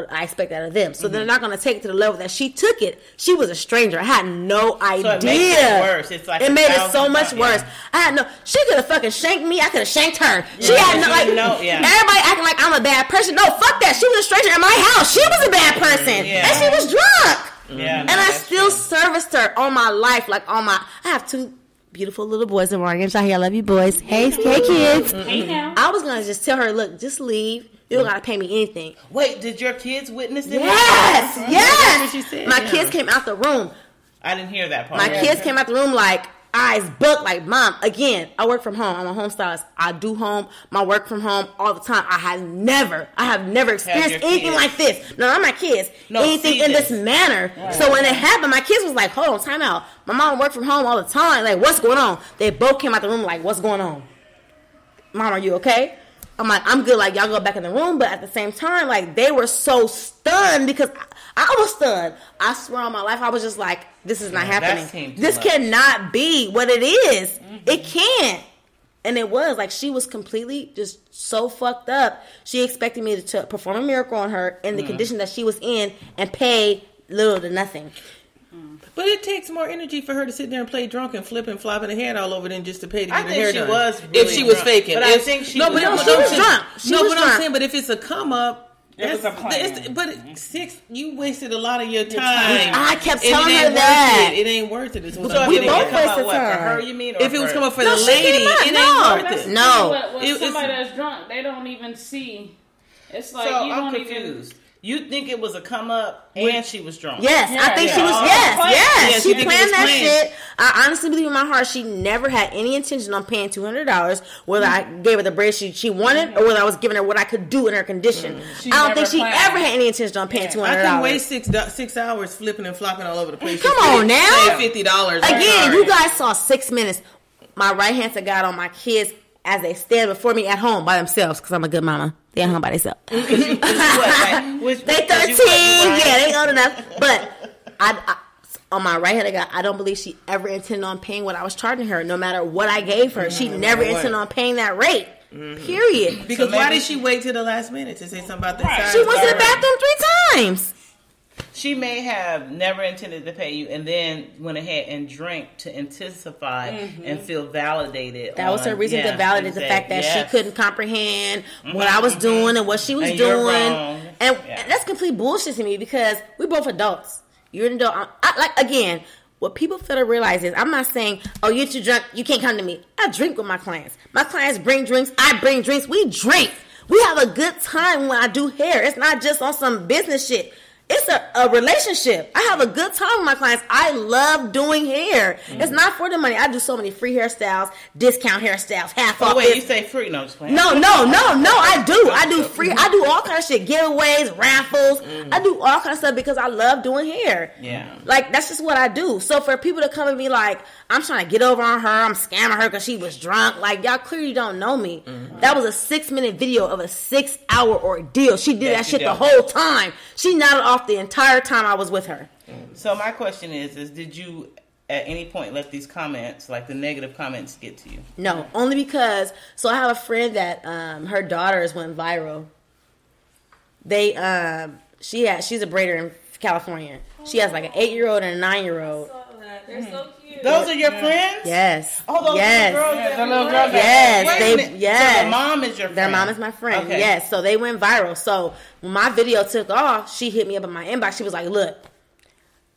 I expect out of them. So they're not going to take it to the level that she took it. She was a stranger. I had no idea. So it makes it worse. It's like it made it so much worse. I had no. She could have fucking shanked me. I could have shanked her. She had no everybody acting like I'm a bad person. No, fuck that. She was a stranger in my house. She was a bad person, and she was drunk. And I still serviced her all my life, I have 2 beautiful little boys in Oregon. I love you, boys. Hey kids. Hey now. I was gonna just tell her, look, just leave. You don't gotta pay me anything. Wait, did your kids witness it? Yes. That's what she said. My kids came out the room. I didn't hear that part. My kids came out the room like eyes booked, like, Mom. Again, I work from home. I'm a home stylist. I do my work from home all the time. I have never experienced anything like this. No, not my kids. Anything in this manner. Right. So when it happened, my kids was like, hold on, time out. My mom worked from home all the time. Like, what's going on? They both came out the room like, what's going on? Mom, are you okay? I'm like, I'm good. Like, y'all go back in the room. But at the same time, like, they were so stunned because I was stunned. I swear on my life, I was just like, this is not happening. This cannot be what it is. It can't. And it was. Like, she was completely just so fucked up. She expected me to perform a miracle on her in the condition that she was in and pay little to nothing. But it takes more energy for her to sit there and play drunk and flip and flopping her head all over than just to pay to get her hair done. If she was faking. But I think she was drunk. I'm saying, but if it's a come up, you wasted a lot of your time. I kept telling her that. It ain't worth it. We both wasted time. For her, you mean? If it was coming for the lady, it ain't worth it. No. When somebody that's drunk, they don't even see. It's like, so you I'm don't confused. You think it was a come up and she was drunk? Yes, I think she was. Yes. She planned that shit. I honestly believe in my heart she never had any intention on paying $200. Whether I gave her the bread she wanted, or whether I was giving her what I could do in her condition. I don't think she ever had any intention on paying $200. I can waste 6 hours flipping and flopping all over the place. Come on now, $50 again. You guys saw 6 minutes. My right hand to God on my kids as they stand before me at home by themselves, because I'm a good mama. They at home by themselves. They 13. Yeah, they old enough. But I on my right hand, I don't believe she ever intended on paying what I was charging her, no matter what I gave her. She never intended on paying that rate. Period. Because why did she wait till the last minute to say something about that? She went to the bathroom 3 times. She may have never intended to pay you and then went ahead and drank to intensify and feel validated. That was her reason to validate the fact that she couldn't comprehend what I was doing and what she was doing. And that's complete bullshit to me because we're both adults. You're an adult. Again, what people fail to realize is I'm not saying, oh, you're too drunk, you can't come to me. I drink with my clients. My clients bring drinks. I bring drinks. We drink. We have a good time when I do hair. It's not just on some business shit. It's a relationship. I have a good time with my clients. I love doing hair. It's not for the money. I do so many free hairstyles, discount hairstyles, half off. Oh wait, you say free? No, just playing. No. I do free. I do all kind of shit, giveaways, raffles. I do all kind of stuff because I love doing hair. Yeah, like that's just what I do. So for people to come at me like I'm trying to get over on her, I'm scamming her because she was drunk. Like y'all clearly don't know me. That was a 6-minute video of a 6-hour ordeal. She did that shit the whole time. She nodded off the entire time I was with her. So my question is did you at any point let these comments, like the negative comments, get to you? No, only because. So I have a friend that her daughters went viral. She's a braider in California. She has like an 8-year-old and a 9-year-old. They're so cute. Those are your friends? Yes. Oh, those yes. are the girls. The little girls. Yes. Yes. So the mom is your friend. Their mom is my friend. Okay. Yes. So they went viral. So when my video took off, she hit me up in my inbox. She was like, look,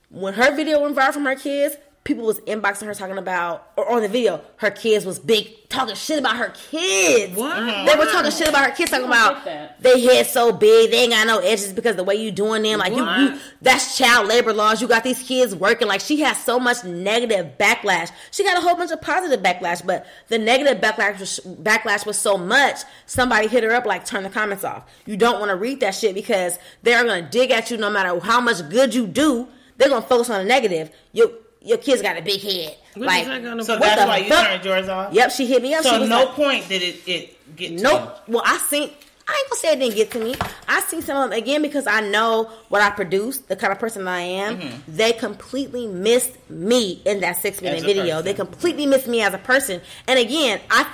when her video went viral from her kids, people was inboxing her talking about, or on the video, her kids was big, talking shit about her kids. What? They were talking shit about her kids, talking about they head so big, they ain't got no edges because the way you doing them, like you that's child labor laws. You got these kids working. Like, she has so much negative backlash. She got a whole bunch of positive backlash, but the negative backlash was so much. Somebody hit her up like, turn the comments off. You don't want to read that shit because they're gonna dig at you no matter how much good you do. They're gonna focus on the negative. Your kids got a big head. Like, so that's why you turned yours off? Yep, she hit me up. So no point did it get to you? Well, I ain't gonna say it didn't get to me. I seen some of them, again, because I know what I produce, the kind of person that I am. Mm-hmm. They completely missed me in that 6-minute video. They completely missed me as a person. And again, I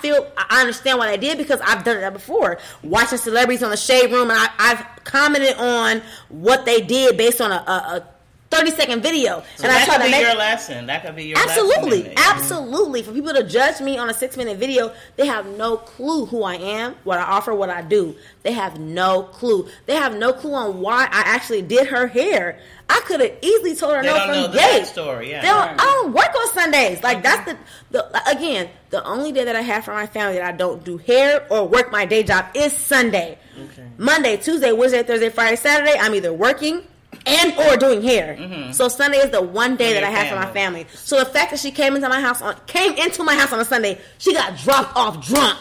understand what I did because I've done that before. Watching celebrities on the Shade Room, and I've commented on what they did based on a 30-second video. So and that could be your lesson. That could be your lesson. Absolutely. Absolutely. For people to judge me on a 6-minute video, they have no clue who I am, what I offer, what I do. They have no clue. They have no clue on why I actually did her hair. I could have easily told her they no don't from know the gate. Story, yeah. I don't work on Sundays. Like, that's again, the only day that I have for my family that I don't do hair or work my day job is Sunday. Okay. Monday, Tuesday, Wednesday, Thursday, Friday, Saturday, I'm either working and or doing hair. Mm-hmm. So Sunday is the one day that I have for my family. So the fact that she came into my house on a Sunday, she got dropped off drunk.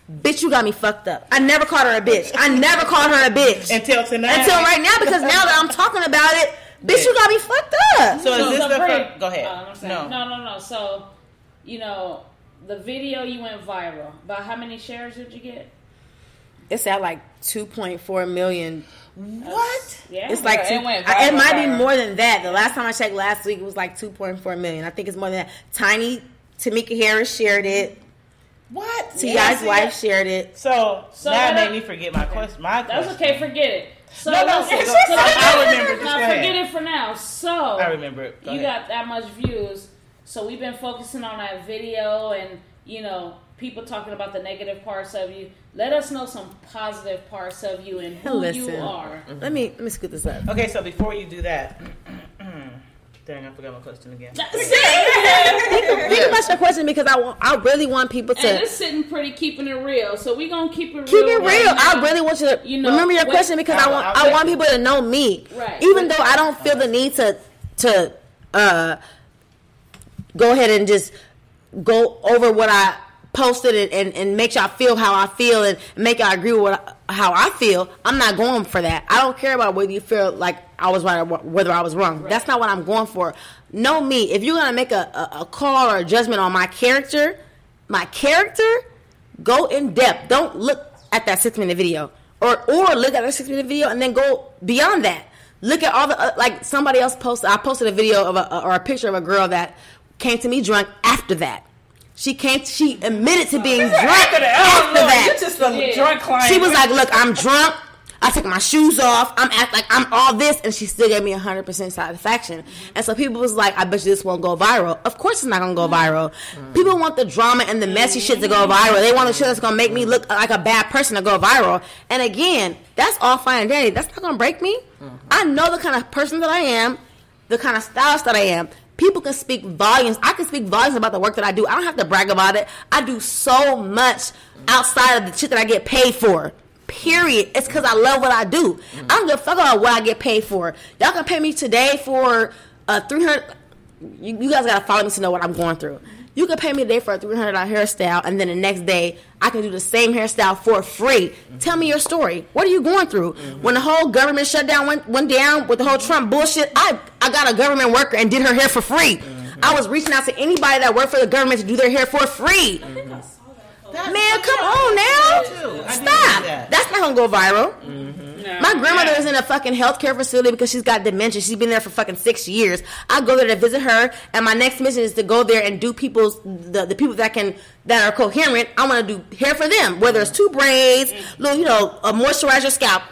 Bitch, you got me fucked up. I never called her a bitch. Until tonight. Until right now, because now that I'm talking about it, bitch, you got me fucked up. So is this the first? Go ahead. No. So, the video, you went viral. About how many shares did you get? It's at like 2.4 million. What? Yeah. It's like it might be more than that. The last time I checked last week, it was like 2.4 million. I think it's more than that. Tiny Tamika Harris shared it. What? T.I.'s wife shared it. So that made me forget my question. That's okay. Forget it. So I remember. Forget it for now. So I remember it. You got that much views. So we've been focusing on that video and people talking about the negative parts of you. Let us know some positive parts of you and who you are. Let me scoot this up. Okay, so before you do that, dang, I forgot my question again. Think about your question because I really want people to. And it's sitting pretty, keeping it real. So we gonna keep it real. Keep it real. I really want you to remember your question because I want people to know me. Right. Even though I don't feel the need to go ahead and just go over what I posted and make y'all feel how I feel and make y'all agree with how I feel. I'm not going for that. I don't care about whether you feel like I was right or whether I was wrong. Right. That's not what I'm going for. Know me. If you're going to make a call or a judgment on my character, go in depth. Don't look at that 6-minute video or look at that 6-minute video and then go beyond that. Look at all the, like somebody else posted, I posted a video of a picture of a girl that came to me drunk after that. She admitted to being drunk after that. You're just a drunk client. She was like, look, I'm drunk. I took my shoes off. I'm act like I'm all this. And she still gave me 100% satisfaction. And so people was like, I bet you this won't go viral. Of course it's not going to go viral. People want the drama and the messy shit to go viral. They want the shit that's going to make me look like a bad person to go viral. And again, that's all fine and dandy. That's not going to break me. I know the kind of person that I am, the kind of stylist that I am. People can speak volumes. I can speak volumes about the work that I do. I don't have to brag about it. I do so much outside of the shit that I get paid for. Period. It's because I love what I do. I don't give a fuck about what I get paid for. Y'all can pay me today for $300. You guys got to follow me to know what I'm going through. You can pay me today for a $300 hairstyle, and then the next day I can do the same hairstyle for free. Tell me your story. What are you going through? When the whole government shutdown went down with the whole Trump bullshit, I got a government worker and did her hair for free. I was reaching out to anybody that worked for the government to do their hair for free. Man, come on now. Stop. That's not gonna go viral. No, my grandmother is in a fucking healthcare facility because she's got dementia. She's been there for fucking 6 years. I go there to visit her, and my next mission is to go there and do the people that are coherent. I want to do hair for them, whether it's 2 braids, moisturize your scalp,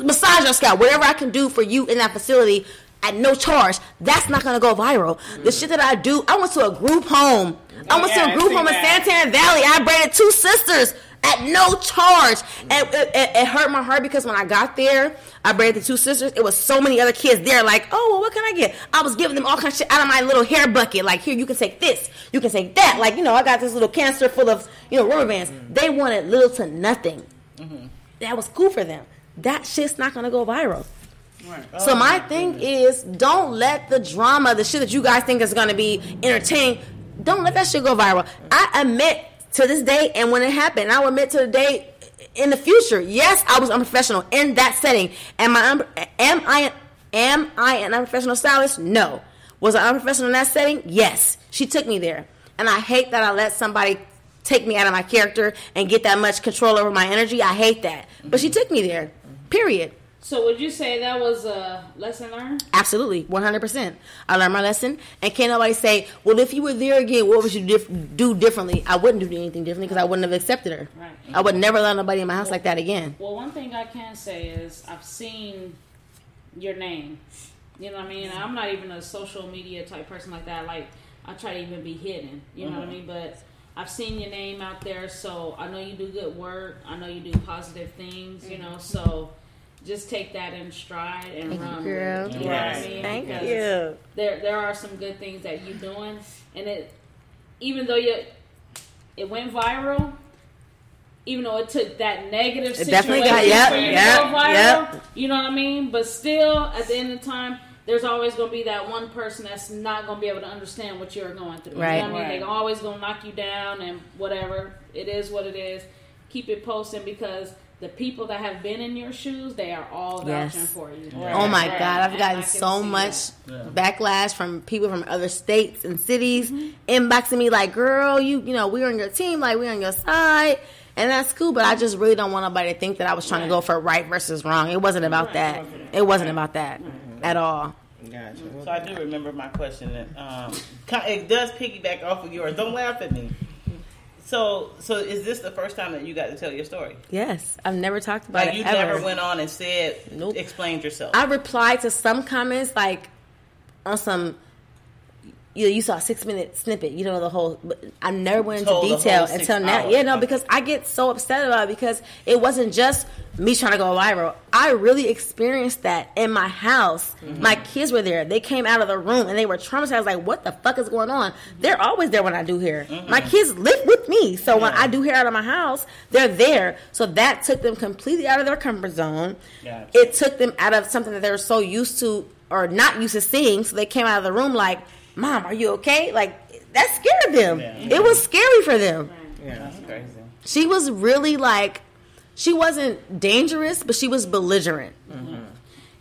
massage your scalp, whatever I can do for you in that facility at no charge. That's not gonna go viral. The shit that I do, I went to a group home. I went to a group home in Santana Valley. I braided 2 sisters at no charge. And it hurt my heart because when I got there, I braided the 2 sisters. It was so many other kids there like, oh, well, what can I get? I was giving them all kinds of shit out of my little hair bucket. Like, here, you can take this. You can take that. Like, I got this little canister full of, rubber bands. They wanted little to nothing. That was cool for them. That shit's not going to go viral. Right. So my thing is, don't let the drama, the shit that you guys think is going to be entertaining, don't let that shit go viral. I admit to this day, and when it happened, I will admit to the day in the future, yes, I was unprofessional in that setting. Am I an unprofessional stylist? No. Was I unprofessional in that setting? Yes. She took me there. And I hate that I let somebody take me out of my character and get that much control over my energy. I hate that. But she took me there. Period. So would you say that was a lesson learned? Absolutely, 100%. I learned my lesson, and can't nobody say, well, if you were there again, what would you do differently? I wouldn't do anything differently because I wouldn't have accepted her. Right. I would never let nobody in my house like that again. Well, one thing I can say is I've seen your name. You know what I mean? I'm not even a social media type person like that. Like, I try to even be hidden. You know what I mean? But I've seen your name out there, so I know you do good work. I know you do positive things, so just take that in stride and run. Girl. You know what I mean? Thank you. There are some good things that you're doing, and even though it went viral, even though it took that negative situation for you to go viral, you know what I mean? But still, at the end of the time, there's always going to be that one person that's not going to be able to understand what you're going through. Right. You know what I mean? They're always going to knock you down and whatever. It is what it is. Keep it posting because the people that have been in your shoes, they are all vouching for you. Right. Oh my God, I've gotten so much backlash from people from other states and cities inboxing me like, girl, we're on your team, like we're on your side. And that's cool, but I just really don't want nobody to think that I was trying to go for right versus wrong. It wasn't about that. It wasn't about that at all. Gotcha. So I do remember my question. It does piggyback off of yours. Don't laugh at me. So is this the first time that you got to tell your story? Yes. I've never talked about it. You ever. Never went on and said, explained yourself. I replied to some comments like on some, you saw a 6-minute snippet, the whole, but I never went into detail until now. Because I get so upset about it because it wasn't just me trying to go viral. I really experienced that in my house. My kids were there. They came out of the room and they were traumatized. I was like, what the fuck is going on? They're always there when I do hair. My kids live with me. So when I do hair out of my house, they're there. So that took them completely out of their comfort zone. Gotcha. It took them out of something that they were so used to or not used to seeing. So they came out of the room like, Mom, are you okay? Like, that scared them. Yeah. It was scary for them. Yeah, that's crazy. She was really she wasn't dangerous, but she was belligerent.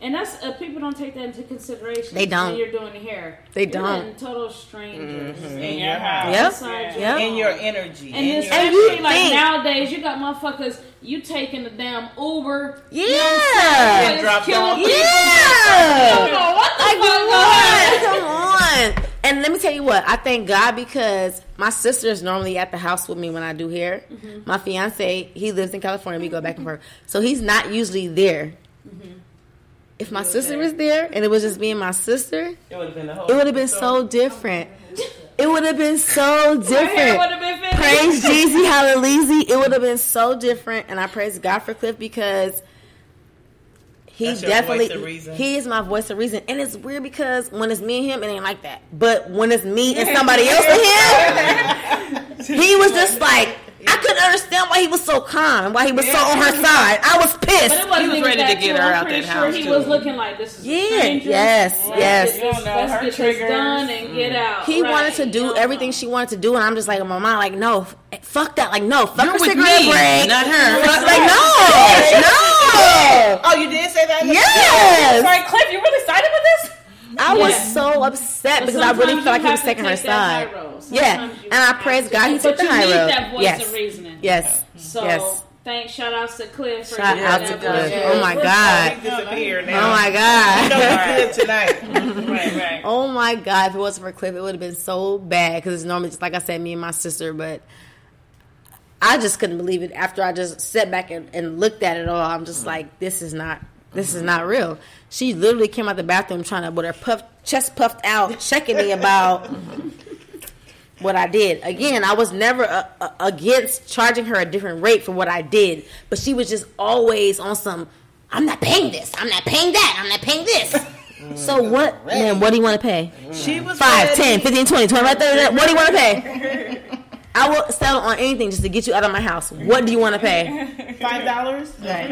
And that's people don't take that into consideration. They don't. When you're doing hair. They don't. You're total strangers in your house. Yep. In your energy. And especially nowadays, you got motherfuckers. You taking the damn Uber. Yeah. And dropped off. Yeah. What the fuck? Come on. And let me tell you what, I thank God because my sister is normally at the house with me when I do hair. My fiance, he lives in California. We go back and forth. So he's not usually there. If my sister was there and it was just me and my sister, it would have been so different. It would have been so different. Praise Jeezy, hallelujah. It would have been so different. And I praise God for Cliff because he he is my voice of reason. And it's weird because when it's me and him, it ain't like that. But when it's me and somebody else and him, he was just like, I couldn't understand why he was so calm and why he was so on her side. I was pissed. But he was ready to get her out that house. He was looking like, this is yes. Let's get this done and get out. He wanted to do everything she wanted to do, and I'm just like, in my mind, like, no, fuck that. Like, no, fuck her cigarette break. Not her. Like, no. Oh, you did say that? Yes. Sorry, Cliff, you really sided with this? I was so upset because I really felt like he was taking her side. Yeah, and I praise God. He took the high road. But you need that voice of reasoning. Yes. So, thanks. Shout outs to Cliff. Shout out to Cliff. Oh my God. He disappeared now. Oh my God. You know he's good tonight. Right. Oh my God. If it wasn't for Cliff, it would have been so bad. Because it's normally just, like I said, me and my sister. But I just couldn't believe it. After I just sat back and looked at it all, I'm just like, this is not real. She literally came out the bathroom trying to, with her chest puffed out, checking me about what I did. Again, I was never against charging her a different rate for what I did, but she was just always on some, I'm not paying this, I'm not paying that, I'm not paying this. So what, man, what do you want to pay? She was 5, 10, 15, 20, 25, 30, what do you want to pay? I will settle on anything just to get you out of my house. What do you want to pay? $5? Right.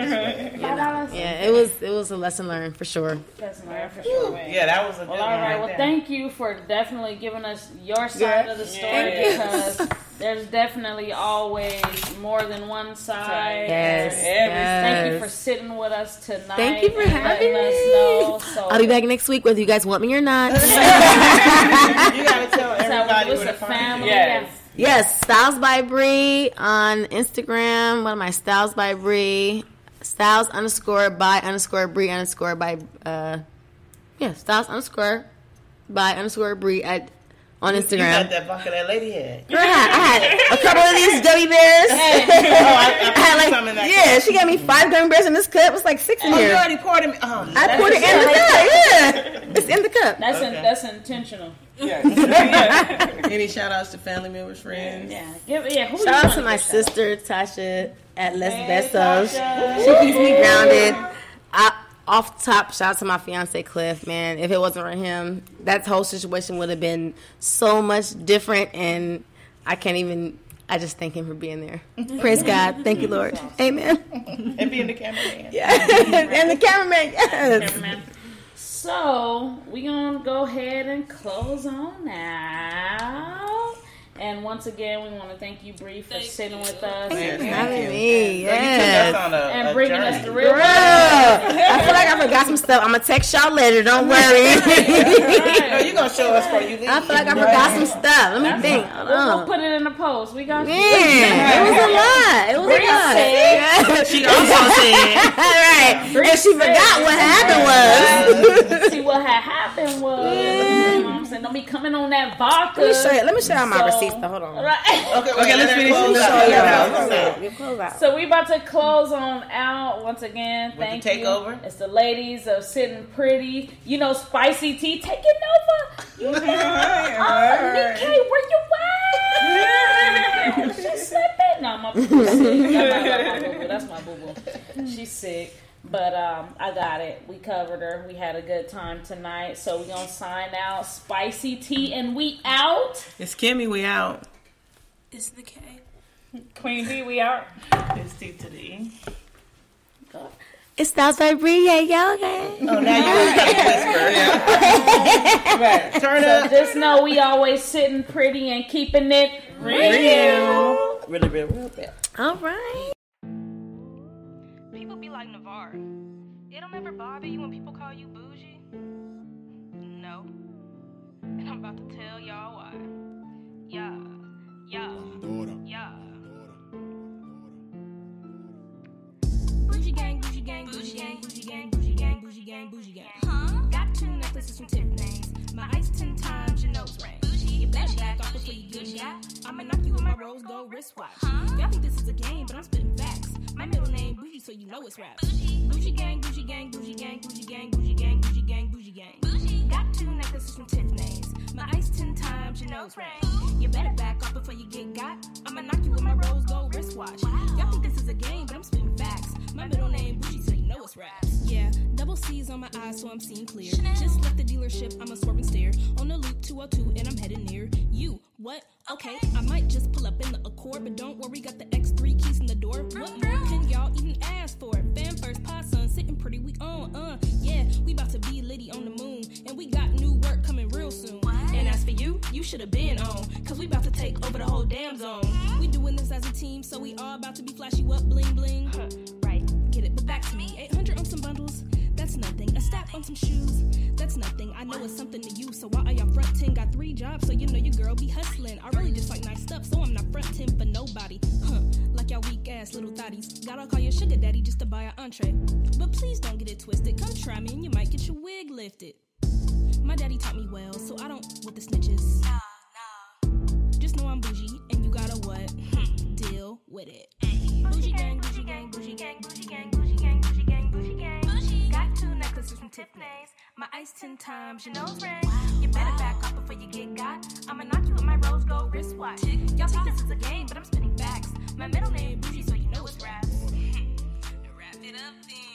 $5? Yeah, it was a lesson learned for sure. Lesson learned for sure. Yeah, that was a good Well, one. all right. Well, there. thank you for definitely giving us your side of the story, because there's definitely always more than one side. Yes. Thank you for sitting with us tonight. Thank you for and having letting me. us know. So I'll be back next week whether you guys want me or not. You gotta tell everybody was where a to find family. you. Yes. Yes, Stylez by Bree on Instagram. What am I? Stylez by Bree. Stylez _by _Bree _by Stylez _by _Bree on Instagram. You got that bucket that lady had. Girl, I had a couple of these gummy bears. I I put some in that yeah, cup. she got me 5 gummy bears in this cup. It was like 6 in Oh, you here. already poured him. Oh, I poured it in the cup. Yeah, it's in the cup. that's intentional. Any shout outs to family members, friends? Yeah. Who Shout out to my sister Tasha at Les Besos. She keeps me grounded. Off the top, shout out to my fiance Cliff. Man, if it wasn't for him, that whole situation would have been so much different. And I just thank him for being there. Praise God. Thank you, Lord. Amen. And being the cameraman. Yeah. And the cameraman. Yes. Cameraman. So we're gonna go ahead and close on out. And once again, we want to thank you, Bree, for sitting with us Thanks for and having me. You took us Yes. on a bringing journey. us the real Girl, I feel like I forgot some stuff. I'm gonna text y'all later. Don't worry. No, you gonna show us before you leave. I feel like I forgot some stuff. Let me think. Hold We'll on. put it in the post. We got Man, it was a lot. It was a lot. Yeah. She also said, All right. And she forgot what happened was. See what had happened was. You know what I'm saying? Don't be coming on that vodka. Let me show y'all my So- receipts. Though. Hold on. Right. Okay, let's finish close this. out. You close out. So we about to close on out once again. the Thank takeover? you. It's the ladies of Sitting Pretty. You know, Spicy Tea taking over. You know, Nick, where you at? She's slipping. No, my boo sick. That's my boo boo. She's sick. But I got it. We covered her. We had a good time tonight. So we're going to sign out. Spicy Tea, and we out. it's Kimmy, we out. It's the K. Queen B, we out. It's T to the E. It's Stylez by Bree. Yeah, y'all okay? Oh, now you whisper. Right. Turn So up. just know we always sitting pretty and keeping it real. Really, real bad. All right. People be like, Navarre, it don't ever bother you when people call you bougie? No. And I'm about to tell y'all why. Yeah. Bougie gang, bougie gang, bougie gang, bougie gang, bougie gang, bougie gang, bougie gang. Huh? Got 2 necklaces from Tiffany's. My ice 10 times your nose ring. You better back off before you get got. I'ma knock you with my rose gold wristwatch. Y'all think this is a game, but I'm spitting facts. My middle name Bougie, so you know it's rap. Bougie gang, bougie gang, bougie gang, bougie gang, bougie gang, bougie gang, bougie gang. Got 2 necklaces from Tiffany's. My ice 10 times your nose ring. You better back off before you get got. I'ma knock you with my rose gold wristwatch. Y'all think this is a game, but I'm spitting facts. My middle name Bougie, so you know it's rap. Yeah, double C's on my eyes, so I'm seeing clear. Just left the dealership, I'm a swerve and stare. On the loop 202, and I'm headed near you. What? Okay, I might just pull up in the Accord, but don't worry, got the X3 keys in the door. What more can y'all even ask for? Fan first, pod son, sitting pretty, we on, yeah, we about to be litty on the moon, and we got new work coming real soon. And as for you, you should have been on, cause we about to take over the whole damn zone. We doing this as a team, so we all about to be flashy, what bling bling. Right, get it, but back to me, 800 on some bundles, that's nothing. A stack on some shoes, that's nothing. I know it's something to you, so why are y'all frontin'? Got 3 job, so you know your girl be hustling. I really just like nice stuff, so I'm not frontin' for nobody. Like y'all weak ass little thotties. Gotta call your sugar daddy just to buy an entree. But please don't get it twisted. Come try me and you might get your wig lifted. My daddy taught me well, so I don't with the snitches. Nah. Just know I'm bougie, and you gotta what? Deal with it. Bougie gang, bougie gang, bougie gang, bougie gang, bougie gang, bougie gang, bougie gang. Bougie. Got 2 necklaces from Tiffany's. My ice 10 times, your nose ring. You better back off before you get got. I'ma knock you with my rose gold wristwatch. Y'all think this is a game, but I'm spitting facts. My middle name bougie, so you know it's raps. Wrap it up then.